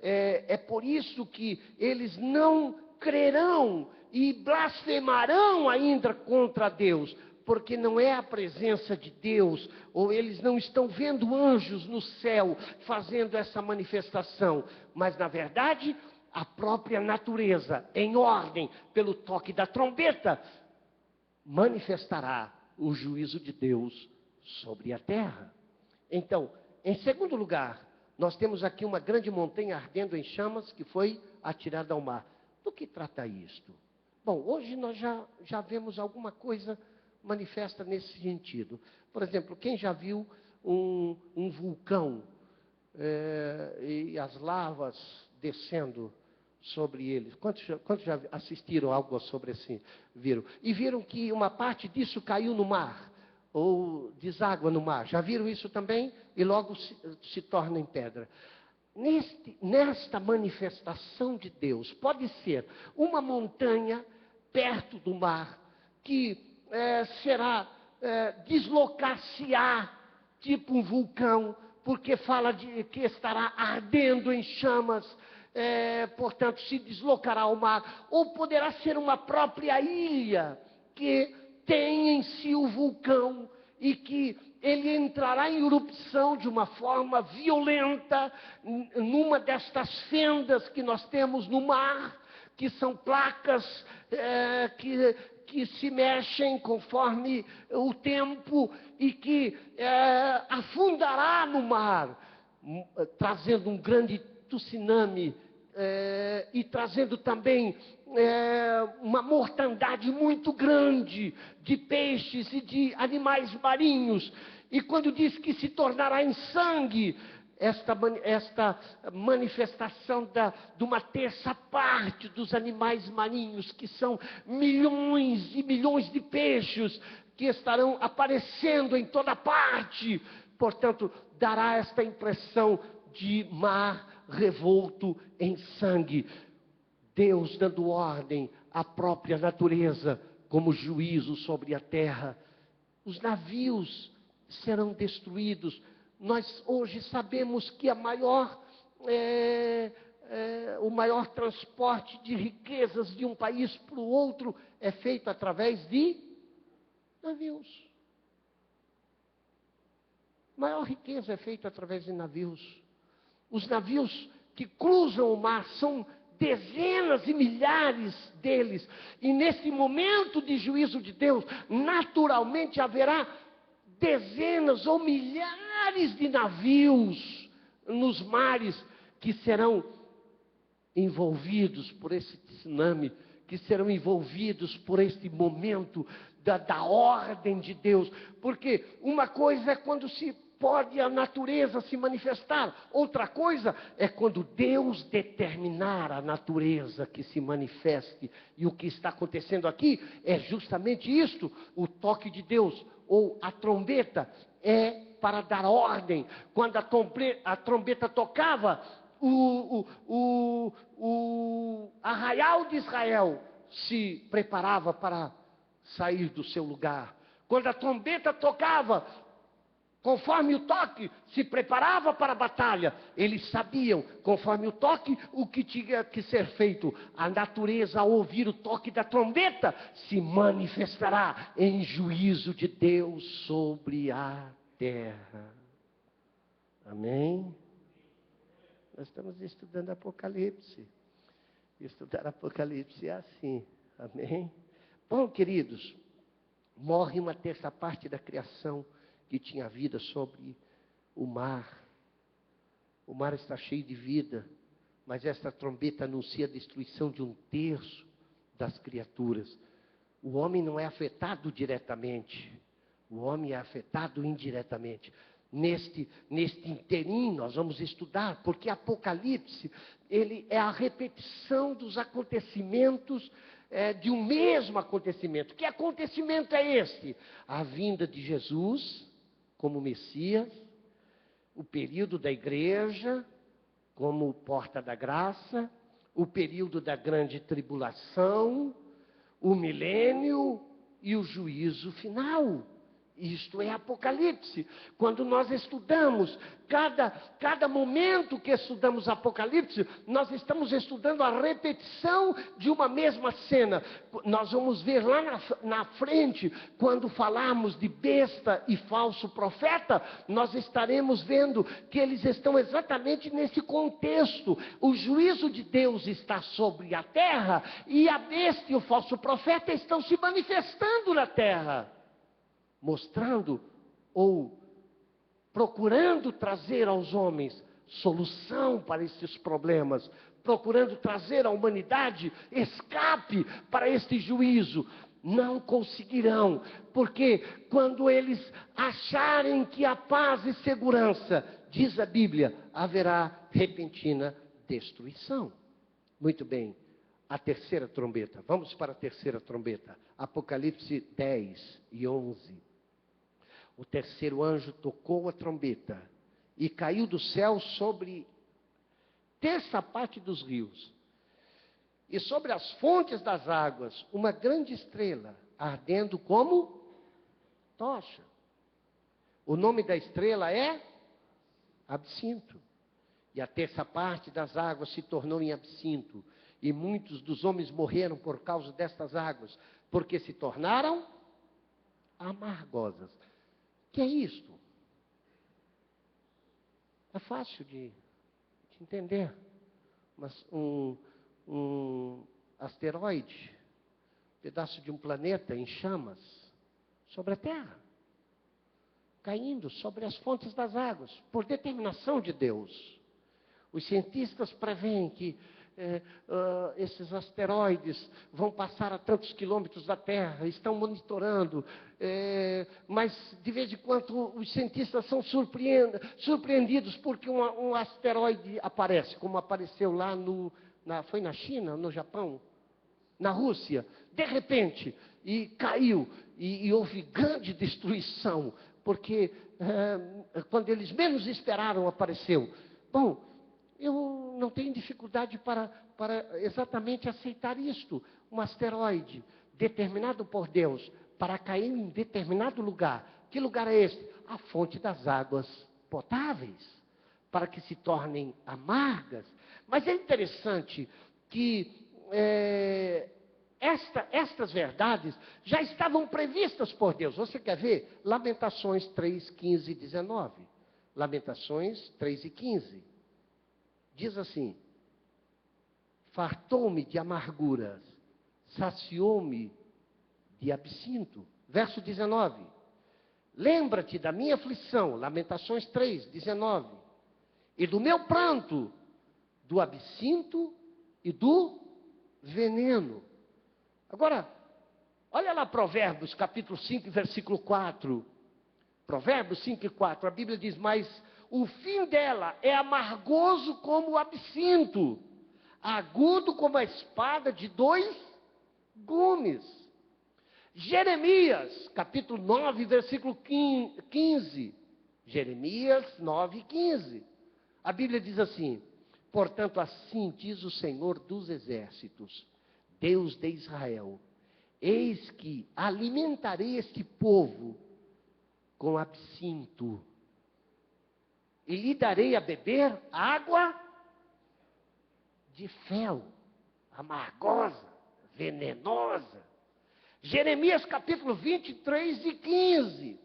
é por isso que eles não crerão e blasfemarão ainda contra Deus, porque não é a presença de Deus, ou eles não estão vendo anjos no céu fazendo essa manifestação, mas na verdade a própria natureza, em ordem, pelo toque da trombeta, manifestará o juízo de Deus sobre a terra. Então, em segundo lugar, nós temos aqui uma grande montanha ardendo em chamas que foi atirada ao mar. Do que trata isto? Bom, hoje nós já vemos alguma coisa manifesta nesse sentido. Por exemplo, quem já viu um vulcão e as lavas descendo sobre eles? Quantos já assistiram algo sobre assim? Viram? E viram que uma parte disso caiu no mar, ou deságua no mar. Já viram isso também? E logo se torna em pedra. Nesta manifestação de Deus, pode ser uma montanha perto do mar, que deslocar-se-á, tipo um vulcão, porque fala de que estará ardendo em chamas, portanto se deslocará ao mar, ou poderá ser uma própria ilha, que tem em si o vulcão, e que ele entrará em erupção de uma forma violenta, numa destas fendas que nós temos no mar, que são placas que se mexem conforme o tempo, e que afundará no mar, trazendo um grande tsunami, e trazendo também uma mortandade muito grande de peixes e de animais marinhos. E quando diz que se tornará em sangue, esta manifestação de uma terça parte dos animais marinhos, que são milhões e milhões de peixes que estarão aparecendo em toda parte, portanto, dará esta impressão de mar revolto em sangue. Deus dando ordem à própria natureza como juízo sobre a terra. Os navios serão destruídos. Nós hoje sabemos que o maior transporte de riquezas de um país para o outro é feito através de navios. A maior riqueza é feita através de navios. Os navios que cruzam o mar são dezenas e milhares deles. E nesse momento de juízo de Deus, naturalmente haverá dezenas ou milhares de navios nos mares que serão envolvidos por esse tsunami, que serão envolvidos por este momento da ordem de Deus. Porque uma coisa é quando pode a natureza se manifestar, outra coisa é quando Deus determinar a natureza que se manifeste. E o que está acontecendo aqui é justamente isto: o toque de Deus, ou a trombeta, é para dar ordem. Quando a trombeta tocava, o arraial de Israel se preparava para sair do seu lugar. Quando a trombeta tocava, conforme o toque, se preparava para a batalha. Eles sabiam, conforme o toque, o que tinha que ser feito. A natureza, ao ouvir o toque da trombeta, se manifestará em juízo de Deus sobre a terra. Amém? Nós estamos estudando Apocalipse. Estudar Apocalipse é assim. Amém? Bom, queridos, morre uma terça parte da criação que tinha vida sobre o mar. O mar está cheio de vida, mas esta trombeta anuncia a destruição de um terço das criaturas. O homem não é afetado diretamente, o homem é afetado indiretamente. Neste inteirinho nós vamos estudar, porque Apocalipse, ele é a repetição dos acontecimentos, de um mesmo acontecimento. Que acontecimento é este? A vinda de Jesus como Messias, o período da igreja como porta da graça, o período da grande tribulação, o milênio e o juízo final. Isto é Apocalipse. Quando nós estudamos, cada momento que estudamos Apocalipse, nós estamos estudando a repetição de uma mesma cena. Nós vamos ver lá na frente, quando falarmos de besta e falso profeta, nós estaremos vendo que eles estão exatamente nesse contexto. O juízo de Deus está sobre a terra e a besta e o falso profeta estão se manifestando na terra, mostrando ou procurando trazer aos homens solução para esses problemas, procurando trazer à humanidade escape para este juízo. Não conseguirão, porque quando eles acharem que há paz e segurança, diz a Bíblia, haverá repentina destruição. Muito bem, a terceira trombeta. Vamos para a terceira trombeta. Apocalipse 10 e 11. O terceiro anjo tocou a trombeta e caiu do céu sobre terça parte dos rios e sobre as fontes das águas uma grande estrela, ardendo como tocha. O nome da estrela é Absinto. E a terça parte das águas se tornou em absinto. E muitos dos homens morreram por causa destas águas, porque se tornaram amargosas. O que é isto? É fácil de entender. Mas um asteroide, pedaço de um planeta em chamas, sobre a Terra, caindo sobre as fontes das águas, por determinação de Deus. Os cientistas preveem que esses asteroides vão passar a tantos quilômetros da Terra, estão monitorando, mas de vez em quando os cientistas são surpreendidos porque um asteroide aparece, como apareceu lá foi na China, no Japão, na Rússia, de repente, e caiu, e houve grande destruição, porque quando eles menos esperaram apareceu. Bom, eu não tenho dificuldade para exatamente aceitar isto. Um asteroide determinado por Deus para cair em determinado lugar. Que lugar é este? A fonte das águas potáveis, para que se tornem amargas. Mas é interessante que estas verdades já estavam previstas por Deus. Você quer ver? Lamentações 3, 15 e 19. Lamentações 3 e 15. Diz assim: fartou-me de amarguras, saciou-me de absinto. Verso 19. Lembra-te da minha aflição, Lamentações 3, 19. E do meu pranto, do absinto e do veneno. Agora, olha lá Provérbios, capítulo 5, versículo 4. Provérbios 5 e 4, a Bíblia diz: mas o fim dela é amargoso como o absinto, agudo como a espada de 2 gumes. Jeremias, capítulo 9, versículo 15. Jeremias 9, 15. A Bíblia diz assim: portanto, assim diz o Senhor dos exércitos, Deus de Israel: eis que alimentarei este povo com absinto, e lhe darei a beber água de fel, amargosa, venenosa. Jeremias capítulo 23 e 15.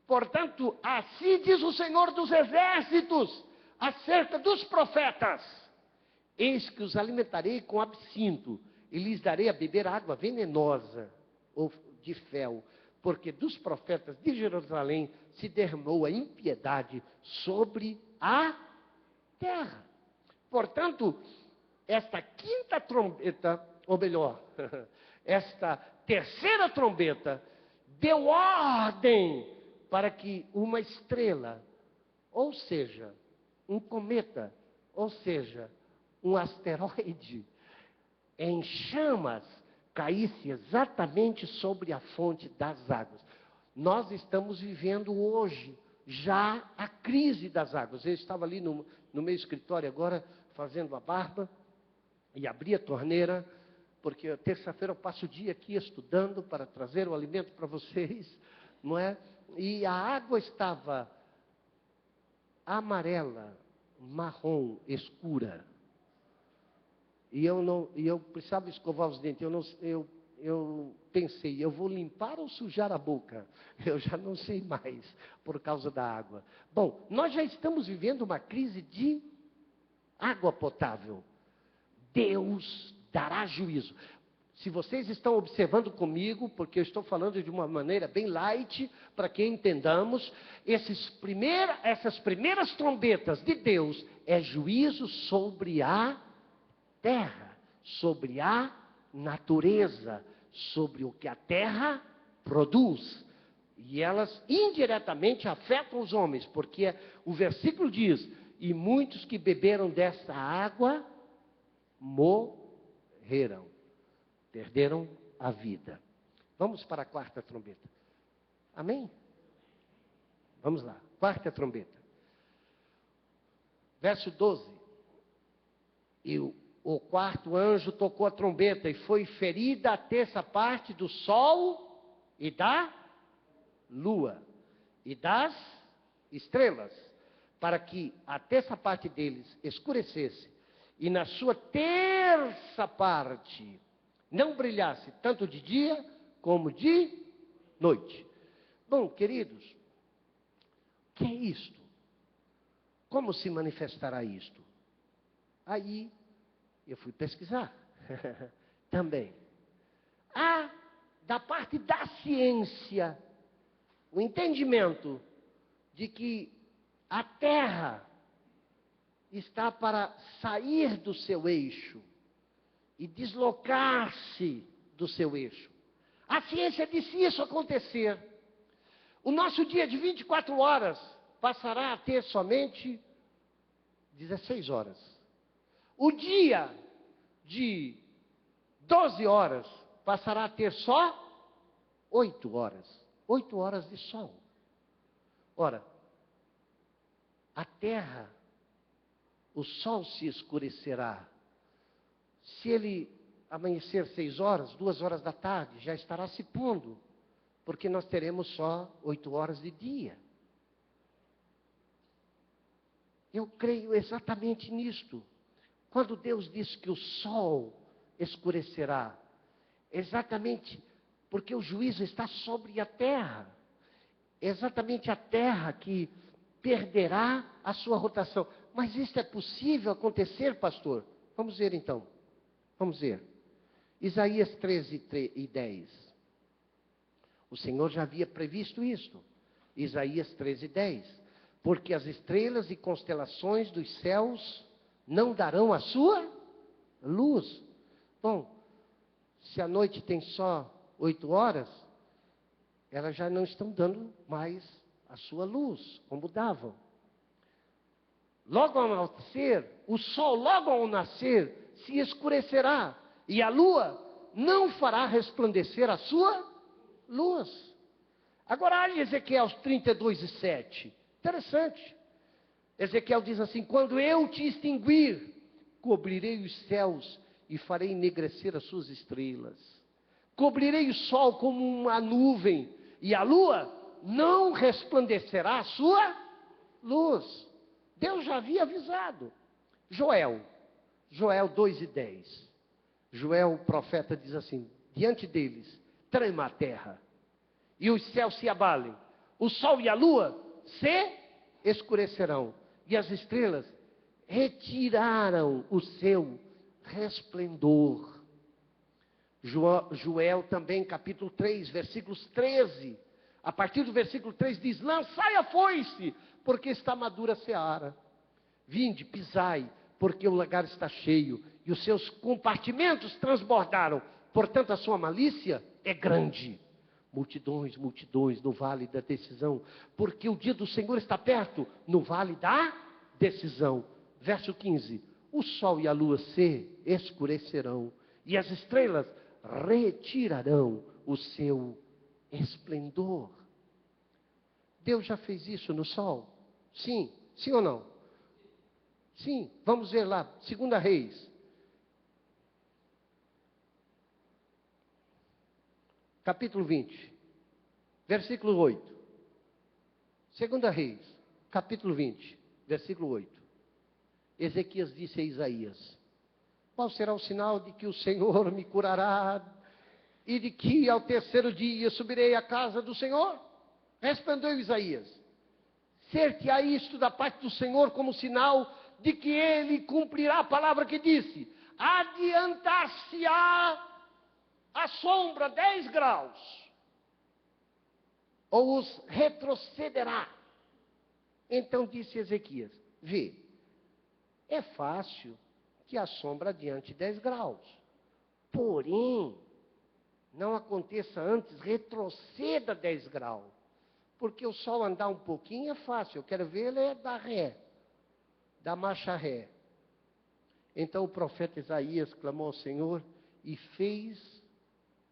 Portanto, assim diz o Senhor dos Exércitos, acerca dos profetas: eis que os alimentarei com absinto, e lhes darei a beber água venenosa, ou de fel, porque dos profetas de Jerusalém se derramou a impiedade sobre a terra. Portanto, esta quinta trombeta, ou melhor, esta terceira trombeta, deu ordem para que uma estrela, ou seja, um cometa, ou seja, um asteroide, em chamas, caísse exatamente sobre a fonte das águas. Nós estamos vivendo hoje já a crise das águas. Eu estava ali no meu escritório agora, fazendo a barba, e abri a torneira, porque terça-feira eu passo o dia aqui estudando para trazer o alimento para vocês, não é? E a água estava amarela, marrom, escura. E eu precisava escovar os dentes. Eu pensei, eu vou limpar ou sujar a boca? Eu já não sei mais, por causa da água. Bom, nós já estamos vivendo uma crise de água potável. Deus dará juízo. Se vocês estão observando comigo, porque eu estou falando de uma maneira bem light, para que entendamos, essas primeiras trombetas de Deus é juízo sobre a terra, sobre a natureza, sobre o que a terra produz. E elas indiretamente afetam os homens, porque o versículo diz: e muitos que beberam dessa água morreram, perderam a vida. Vamos para a quarta trombeta. Amém? Vamos lá, quarta trombeta. Verso 12. E o quarto anjo tocou a trombeta, e foi ferida a terça parte do sol e da lua e das estrelas, para que a terça parte deles escurecesse, e na sua terça parte não brilhasse tanto de dia como de noite. Bom, queridos, o que é isto? Como se manifestará isto? Aí eu fui pesquisar também. Há, da parte da ciência, o entendimento de que a Terra está para sair do seu eixo e deslocar-se do seu eixo. A ciência disse isso acontecer. O nosso dia de 24 horas passará a ter somente 16 horas. O dia de 12 horas passará a ter só 8 horas. 8 horas de sol. Ora, a terra, o sol se escurecerá. Se ele amanhecer 6 horas, 2 horas da tarde, já estará se pondo, porque nós teremos só 8 horas de dia. Eu creio exatamente nisto. Quando Deus diz que o sol escurecerá, exatamente porque o juízo está sobre a terra. Exatamente a terra que perderá a sua rotação. Mas isso é possível acontecer, pastor? Vamos ver então. Vamos ver. Isaías 13 e 10. O Senhor já havia previsto isto. Isaías 13 e 10. Porque as estrelas e constelações dos céus não darão a sua luz. Bom, se a noite tem só 8 horas, elas já não estão dando mais a sua luz, como davam. Logo ao nascer, o sol logo ao nascer se escurecerá, e a lua não fará resplandecer a sua luz. Agora, olha Ezequiel 32 e 7. Interessante. Ezequiel diz assim: quando eu te extinguir, cobrirei os céus e farei enegrecer as suas estrelas. cobrirei o sol como uma nuvem, e a lua não resplandecerá a sua luz. Deus já havia avisado. Joel 2:10. Joel, o profeta, diz assim: diante deles trema a terra, e os céus se abalem, o sol e a lua se escurecerão, e as estrelas retiraram o seu resplendor. Joel também, capítulo 3, versículos 13. A partir do versículo 3 diz: lançai a foice, porque está madura a seara. Vinde, pisai, porque o lagar está cheio, e os seus compartimentos transbordaram. Portanto, a sua malícia é grande. Multidões, multidões no vale da decisão, porque o dia do Senhor está perto, no vale da decisão. Verso 15: o sol e a lua se escurecerão, e as estrelas retirarão o seu esplendor. Deus já fez isso no sol? Sim. Sim ou não? Sim. Vamos ver lá, 2 Reis. Capítulo 20. Versículo 8. 2 Reis. Capítulo 20. Versículo 8. Ezequias disse a Isaías: qual será o sinal de que o Senhor me curará e de que ao terceiro dia subirei à casa do Senhor? Respondeu Isaías: ser-te-á isto da parte do Senhor como sinal de que ele cumprirá a palavra que disse: adiantar-se-á a sombra 10 graus, ou os retrocederá. Então disse Ezequias: vê, é fácil que a sombra adiante 10 graus, porém, não aconteça antes, retroceda 10 graus, porque o sol andar um pouquinho é fácil, eu quero ver ele dar ré, dar marcha ré. Então o profeta Isaías clamou ao Senhor e fez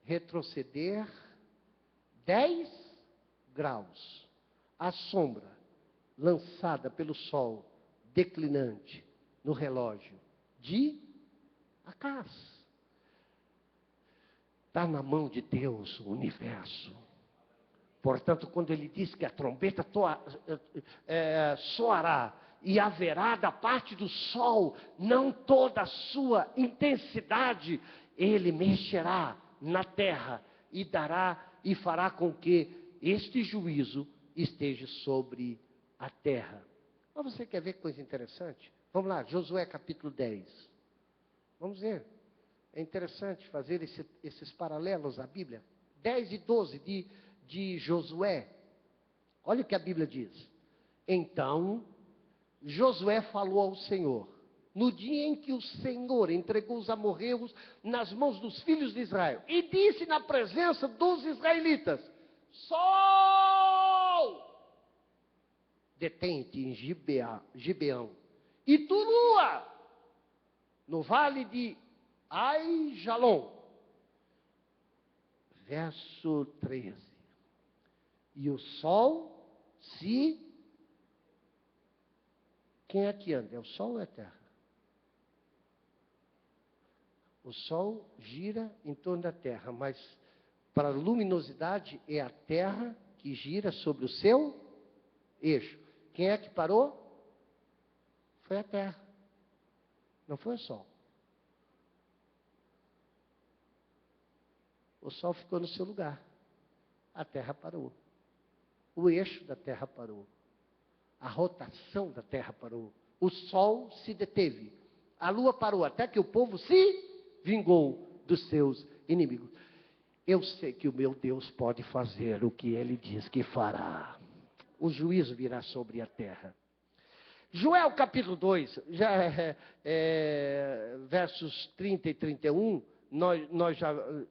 retroceder 10 graus a sombra lançada pelo sol declinante no relógio de Acás. Está na mão de Deus o universo. Portanto, quando ele diz que a trombeta soará e haverá da parte do sol não toda a sua intensidade, ele mexerá na terra e dará e fará com que este juízo esteja sobre a terra. Mas você quer ver que coisa interessante? Vamos lá, Josué capítulo 10. Vamos ver. É interessante fazer esses paralelos à Bíblia. 10 e 12 de Josué. Olha o que a Bíblia diz. Então, Josué falou ao Senhor, no dia em que o Senhor entregou os amorreus nas mãos dos filhos de Israel, e disse na presença dos israelitas: sol, detém-te em Gibeão, e tu, lua, no vale de Aijalon. Verso 13. E o sol se... Quem é que anda? É o sol ou é a terra? O sol gira em torno da terra, mas para a luminosidade é a terra que gira sobre o seu eixo. Quem é que parou? Foi a terra. Não foi o sol. O sol ficou no seu lugar. A terra parou. O eixo da terra parou. A rotação da terra parou. O sol se deteve. A lua parou até que o povo se vingou dos seus inimigos. Eu sei que o meu Deus pode fazer o que ele diz que fará. O juízo virá sobre a terra. Joel capítulo 2, versos 30 e 31, nós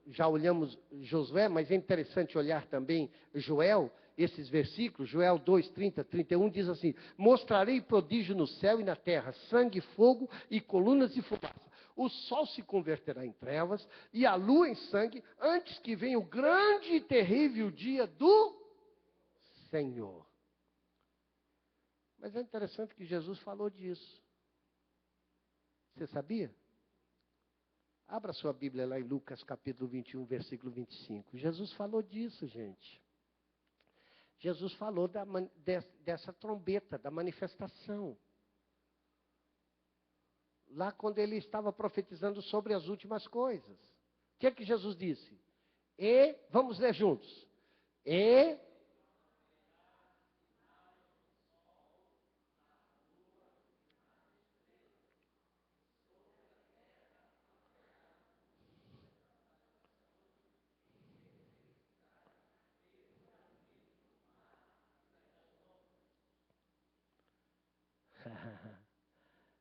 já olhamos Josué, mas é interessante olhar também Joel, esses versículos. Joel 2, 30, 31 diz assim: mostrarei prodígio no céu e na terra, sangue, fogo e colunas de fumaça. O sol se converterá em trevas e a lua em sangue, antes que venha o grande e terrível dia do Senhor. Mas é interessante que Jesus falou disso. Você sabia? Abra sua Bíblia lá em Lucas capítulo 21, versículo 25. Jesus falou disso, gente. Jesus falou dessa trombeta, da manifestação. Lá quando ele estava profetizando sobre as últimas coisas. O que é que Jesus disse? Vamos ler juntos.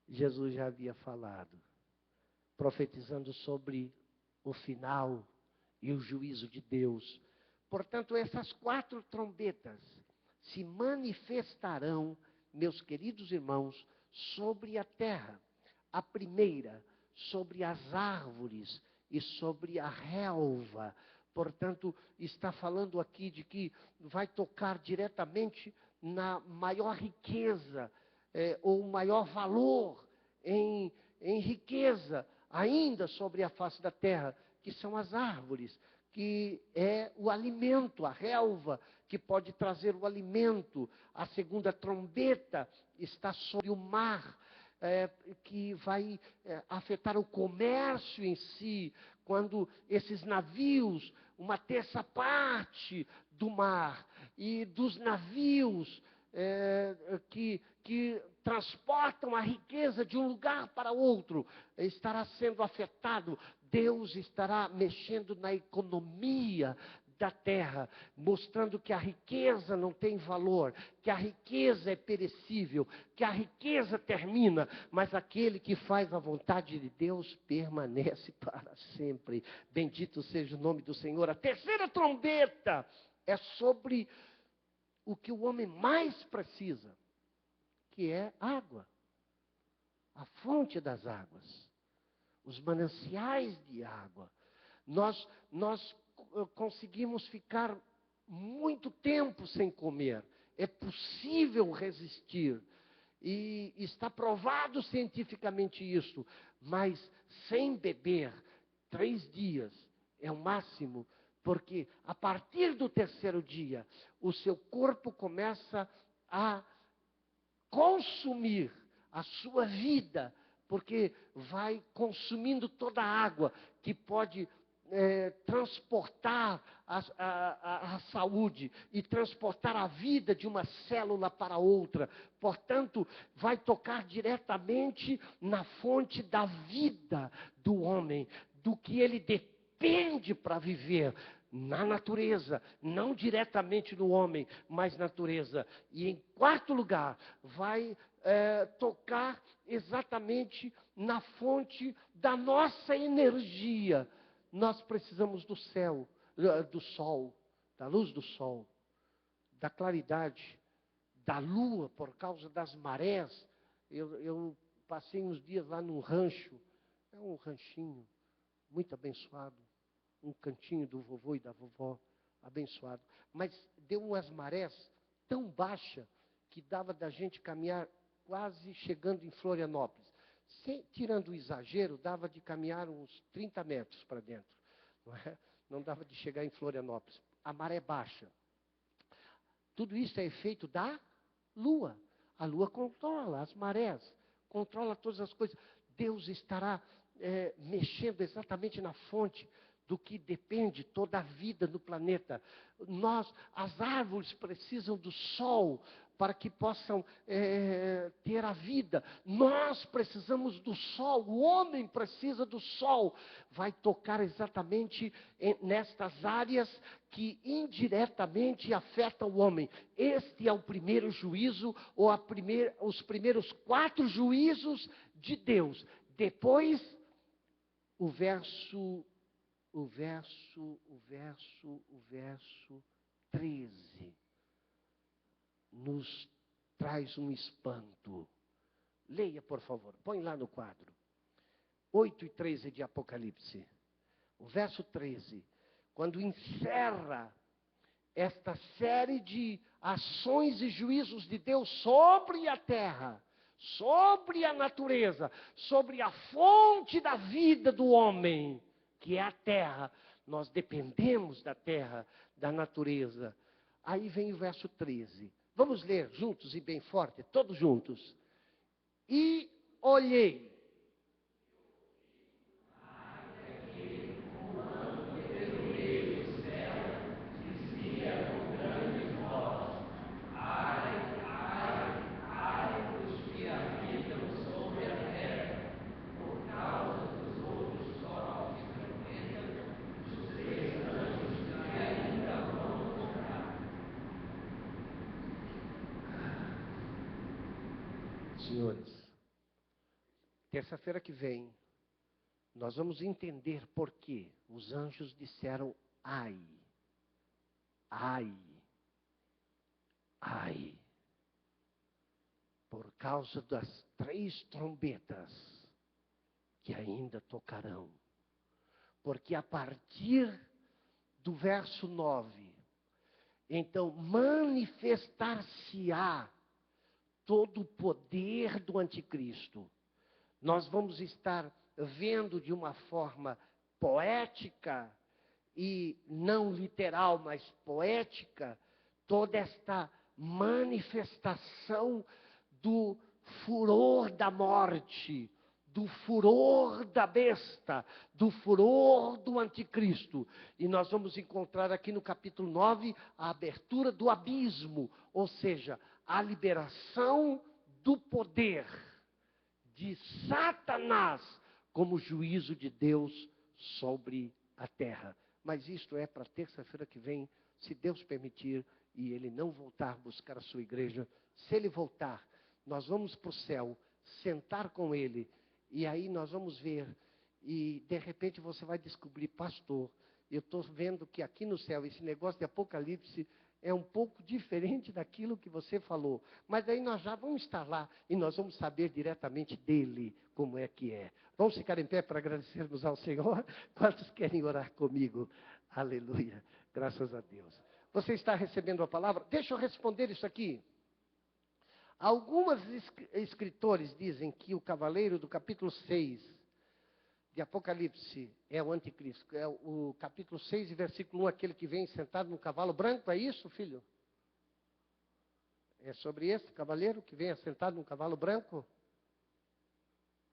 Jesus já havia falado, profetizando sobre o final e o juízo de Deus. Portanto, essas 4 trombetas se manifestarão, meus queridos irmãos, sobre a terra. A primeira, sobre as árvores e sobre a relva. Portanto, está falando aqui de que vai tocar diretamente na maior riqueza, ou maior valor em riqueza ainda sobre a face da terra, que são as árvores, que é o alimento, a relva, que pode trazer o alimento. A segunda trombeta está sobre o mar, que vai afetar o comércio em si, quando esses navios, uma terça parte do mar, e dos navios que transportam a riqueza de um lugar para outro, estará sendo afetado. Deus estará mexendo na economia da terra, mostrando que a riqueza não tem valor, que a riqueza é perecível, que a riqueza termina, mas aquele que faz a vontade de Deus permanece para sempre. Bendito seja o nome do Senhor. A terceira trombeta é sobre o que o homem mais precisa, que é água, a fonte das águas, os mananciais de água. Nós conseguimos ficar muito tempo sem comer, é possível resistir, e está provado cientificamente isso, mas sem beber 3 dias é o máximo. Porque a partir do 3º dia, o seu corpo começa a consumir a sua vida, porque vai consumindo toda a água que pode transportar a saúde e transportar a vida de uma célula para outra. Portanto, vai tocar diretamente na fonte da vida do homem, do que ele depende para viver. Na natureza, não diretamente no homem, mas natureza. E em 4º lugar, vai tocar exatamente na fonte da nossa energia. Nós precisamos do céu, do sol, da luz do sol, da claridade, da lua, por causa das marés. Eu passei uns dias lá num rancho, é um ranchinho muito abençoado, um cantinho do vovô e da vovó, abençoado. Mas deu umas marés tão baixas que dava da gente caminhar quase chegando em Florianópolis. Tirando o exagero, dava de caminhar uns 30 metros para dentro. Não dava de chegar em Florianópolis. A maré baixa. Tudo isso é efeito da lua. A lua controla as marés, controla todas as coisas. Deus estará mexendo exatamente na fonte do que depende toda a vida no planeta. As árvores precisam do sol para que possam ter a vida. Nós precisamos do sol, o homem precisa do sol. Vai tocar exatamente nestas áreas que indiretamente afetam o homem. Este é o primeiro juízo, ou os primeiros 4 juízos de Deus. Depois, o verso 13 nos traz um espanto. Leia, por favor, põe lá no quadro. 8 e 13 de Apocalipse. O verso 13, quando encerra esta série de ações e juízos de Deus sobre a terra, sobre a natureza, sobre a fonte da vida do homem, que é a terra. Nós dependemos da terra, da natureza. Aí vem o verso 13. Vamos ler juntos e bem forte, todos juntos. E olhei. Senhores, terça-feira que vem, nós vamos entender por que os anjos disseram ai, ai, ai, por causa das 3 trombetas que ainda tocarão. Porque a partir do verso 9, então manifestar-se-á todo o poder do anticristo. Nós vamos estar vendo de uma forma poética e não literal, mas poética, toda esta manifestação do furor da morte, do furor da besta, do furor do anticristo. E nós vamos encontrar aqui no capítulo 9 a abertura do abismo, ou seja, a liberação do poder de Satanás como juízo de Deus sobre a terra. Mas isto é para terça-feira que vem, se Deus permitir, e ele não voltar buscar a sua igreja. Se ele voltar, nós vamos para o céu, sentar com ele, e aí nós vamos ver, e de repente você vai descobrir, pastor, eu estou vendo que aqui no céu, esse negócio de Apocalipse é um pouco diferente daquilo que você falou. Mas aí nós já vamos estar lá e nós vamos saber diretamente dele como é que é. Vamos ficar em pé para agradecermos ao Senhor? Quantos querem orar comigo? Aleluia. Graças a Deus. Você está recebendo a palavra? Deixa eu responder isso aqui. Alguns escritores dizem que o cavaleiro do capítulo 6 de Apocalipse é o anticristo. É o capítulo 6 e versículo 1, aquele que vem sentado num cavalo branco. É isso, filho? É sobre esse cavaleiro que vem assentado num cavalo branco?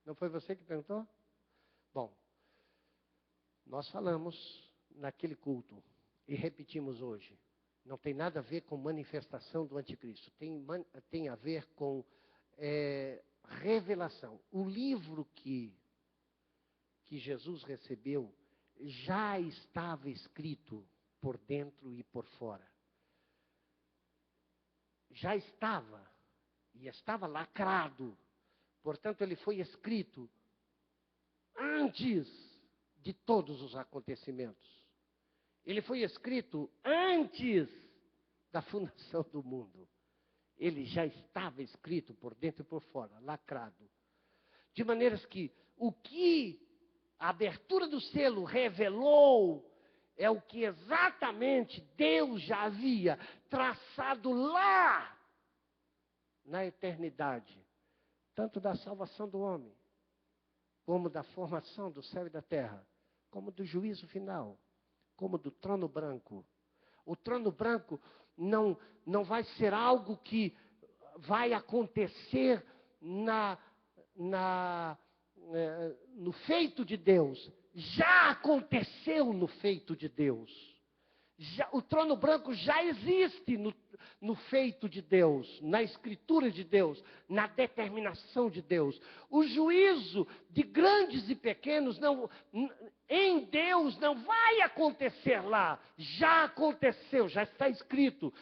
Não foi você que perguntou? Bom, nós falamos naquele culto e repetimos hoje. Não tem nada a ver com manifestação do anticristo. Tem a ver com revelação. O livro que Jesus recebeu já estava escrito por dentro e por fora. Já estava, e estava lacrado. Portanto, ele foi escrito antes de todos os acontecimentos. Ele foi escrito antes da fundação do mundo. Ele já estava escrito por dentro e por fora, lacrado. De maneiras que o que a abertura do selo revelou é o que exatamente Deus já havia traçado lá na eternidade, tanto da salvação do homem, como da formação do céu e da terra, como do juízo final, como do trono branco. O trono branco não vai ser algo que vai acontecer no feito de Deus. Já aconteceu no feito de Deus. O trono branco já existe no feito de Deus, na escritura de Deus, na determinação de Deus. O juízo de grandes e pequenos em Deus não vai acontecer lá. Já aconteceu, já está escrito.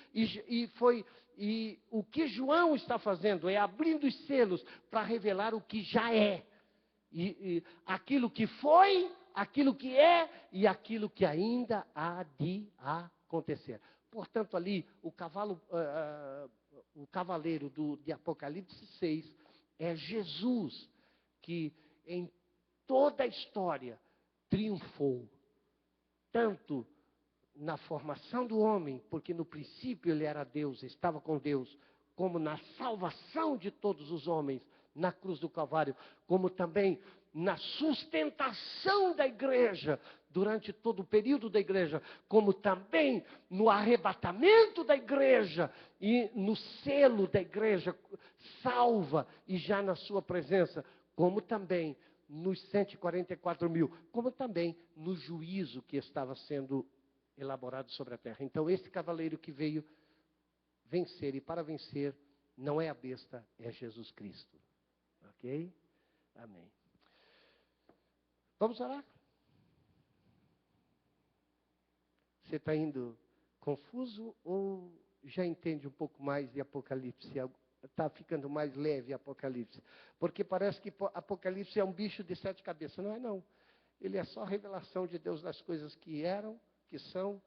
E o que João está fazendo é abrindo os selos para revelar o que já é. E aquilo que foi, aquilo que é e aquilo que ainda há de acontecer. Portanto, ali, o cavaleiro de Apocalipse 6 é Jesus, que em toda a história triunfou, tanto na formação do homem, porque no princípio ele era Deus, estava com Deus, como na salvação de todos os homens, na cruz do Calvário, como também na sustentação da igreja, durante todo o período da igreja, como também no arrebatamento da igreja e no selo da igreja, salva e já na sua presença, como também nos 144 mil, como também no juízo que estava sendo elaborado sobre a terra. Então, esse cavaleiro que veio vencer, e para vencer, não é a besta, é Jesus Cristo. Ok? Amém. Vamos orar? Você está indo confuso ou já entende um pouco mais de Apocalipse? Está ficando mais leve Apocalipse? Porque parece que Apocalipse é um bicho de 7 cabeças. Não é não. Ele é só a revelação de Deus das coisas que eram, que são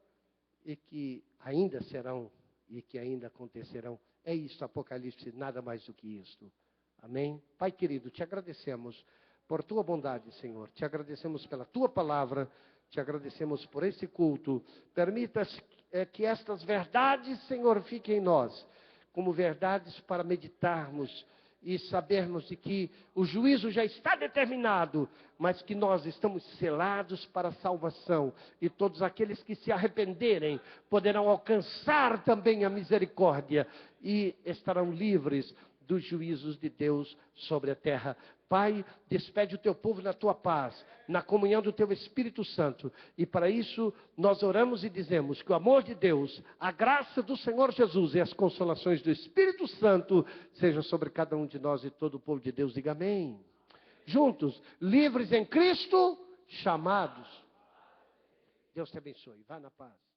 e que ainda serão e que ainda acontecerão. É isso, Apocalipse, nada mais do que isto. Amém? Pai querido, te agradecemos por tua bondade, Senhor. Te agradecemos pela tua palavra. Te agradecemos por esse culto. Permita que estas verdades, Senhor, fiquem em nós, como verdades para meditarmos e sabermos de que o juízo já está determinado, mas que nós estamos selados para a salvação. E todos aqueles que se arrependerem poderão alcançar também a misericórdia e estarão livres dos juízos de Deus sobre a terra. Pai, despede o teu povo na tua paz, na comunhão do teu Espírito Santo. E para isso nós oramos e dizemos que o amor de Deus, a graça do Senhor Jesus e as consolações do Espírito Santo sejam sobre cada um de nós e todo o povo de Deus. Diga amém. Juntos, livres em Cristo, chamados. Deus te abençoe. Vá na paz.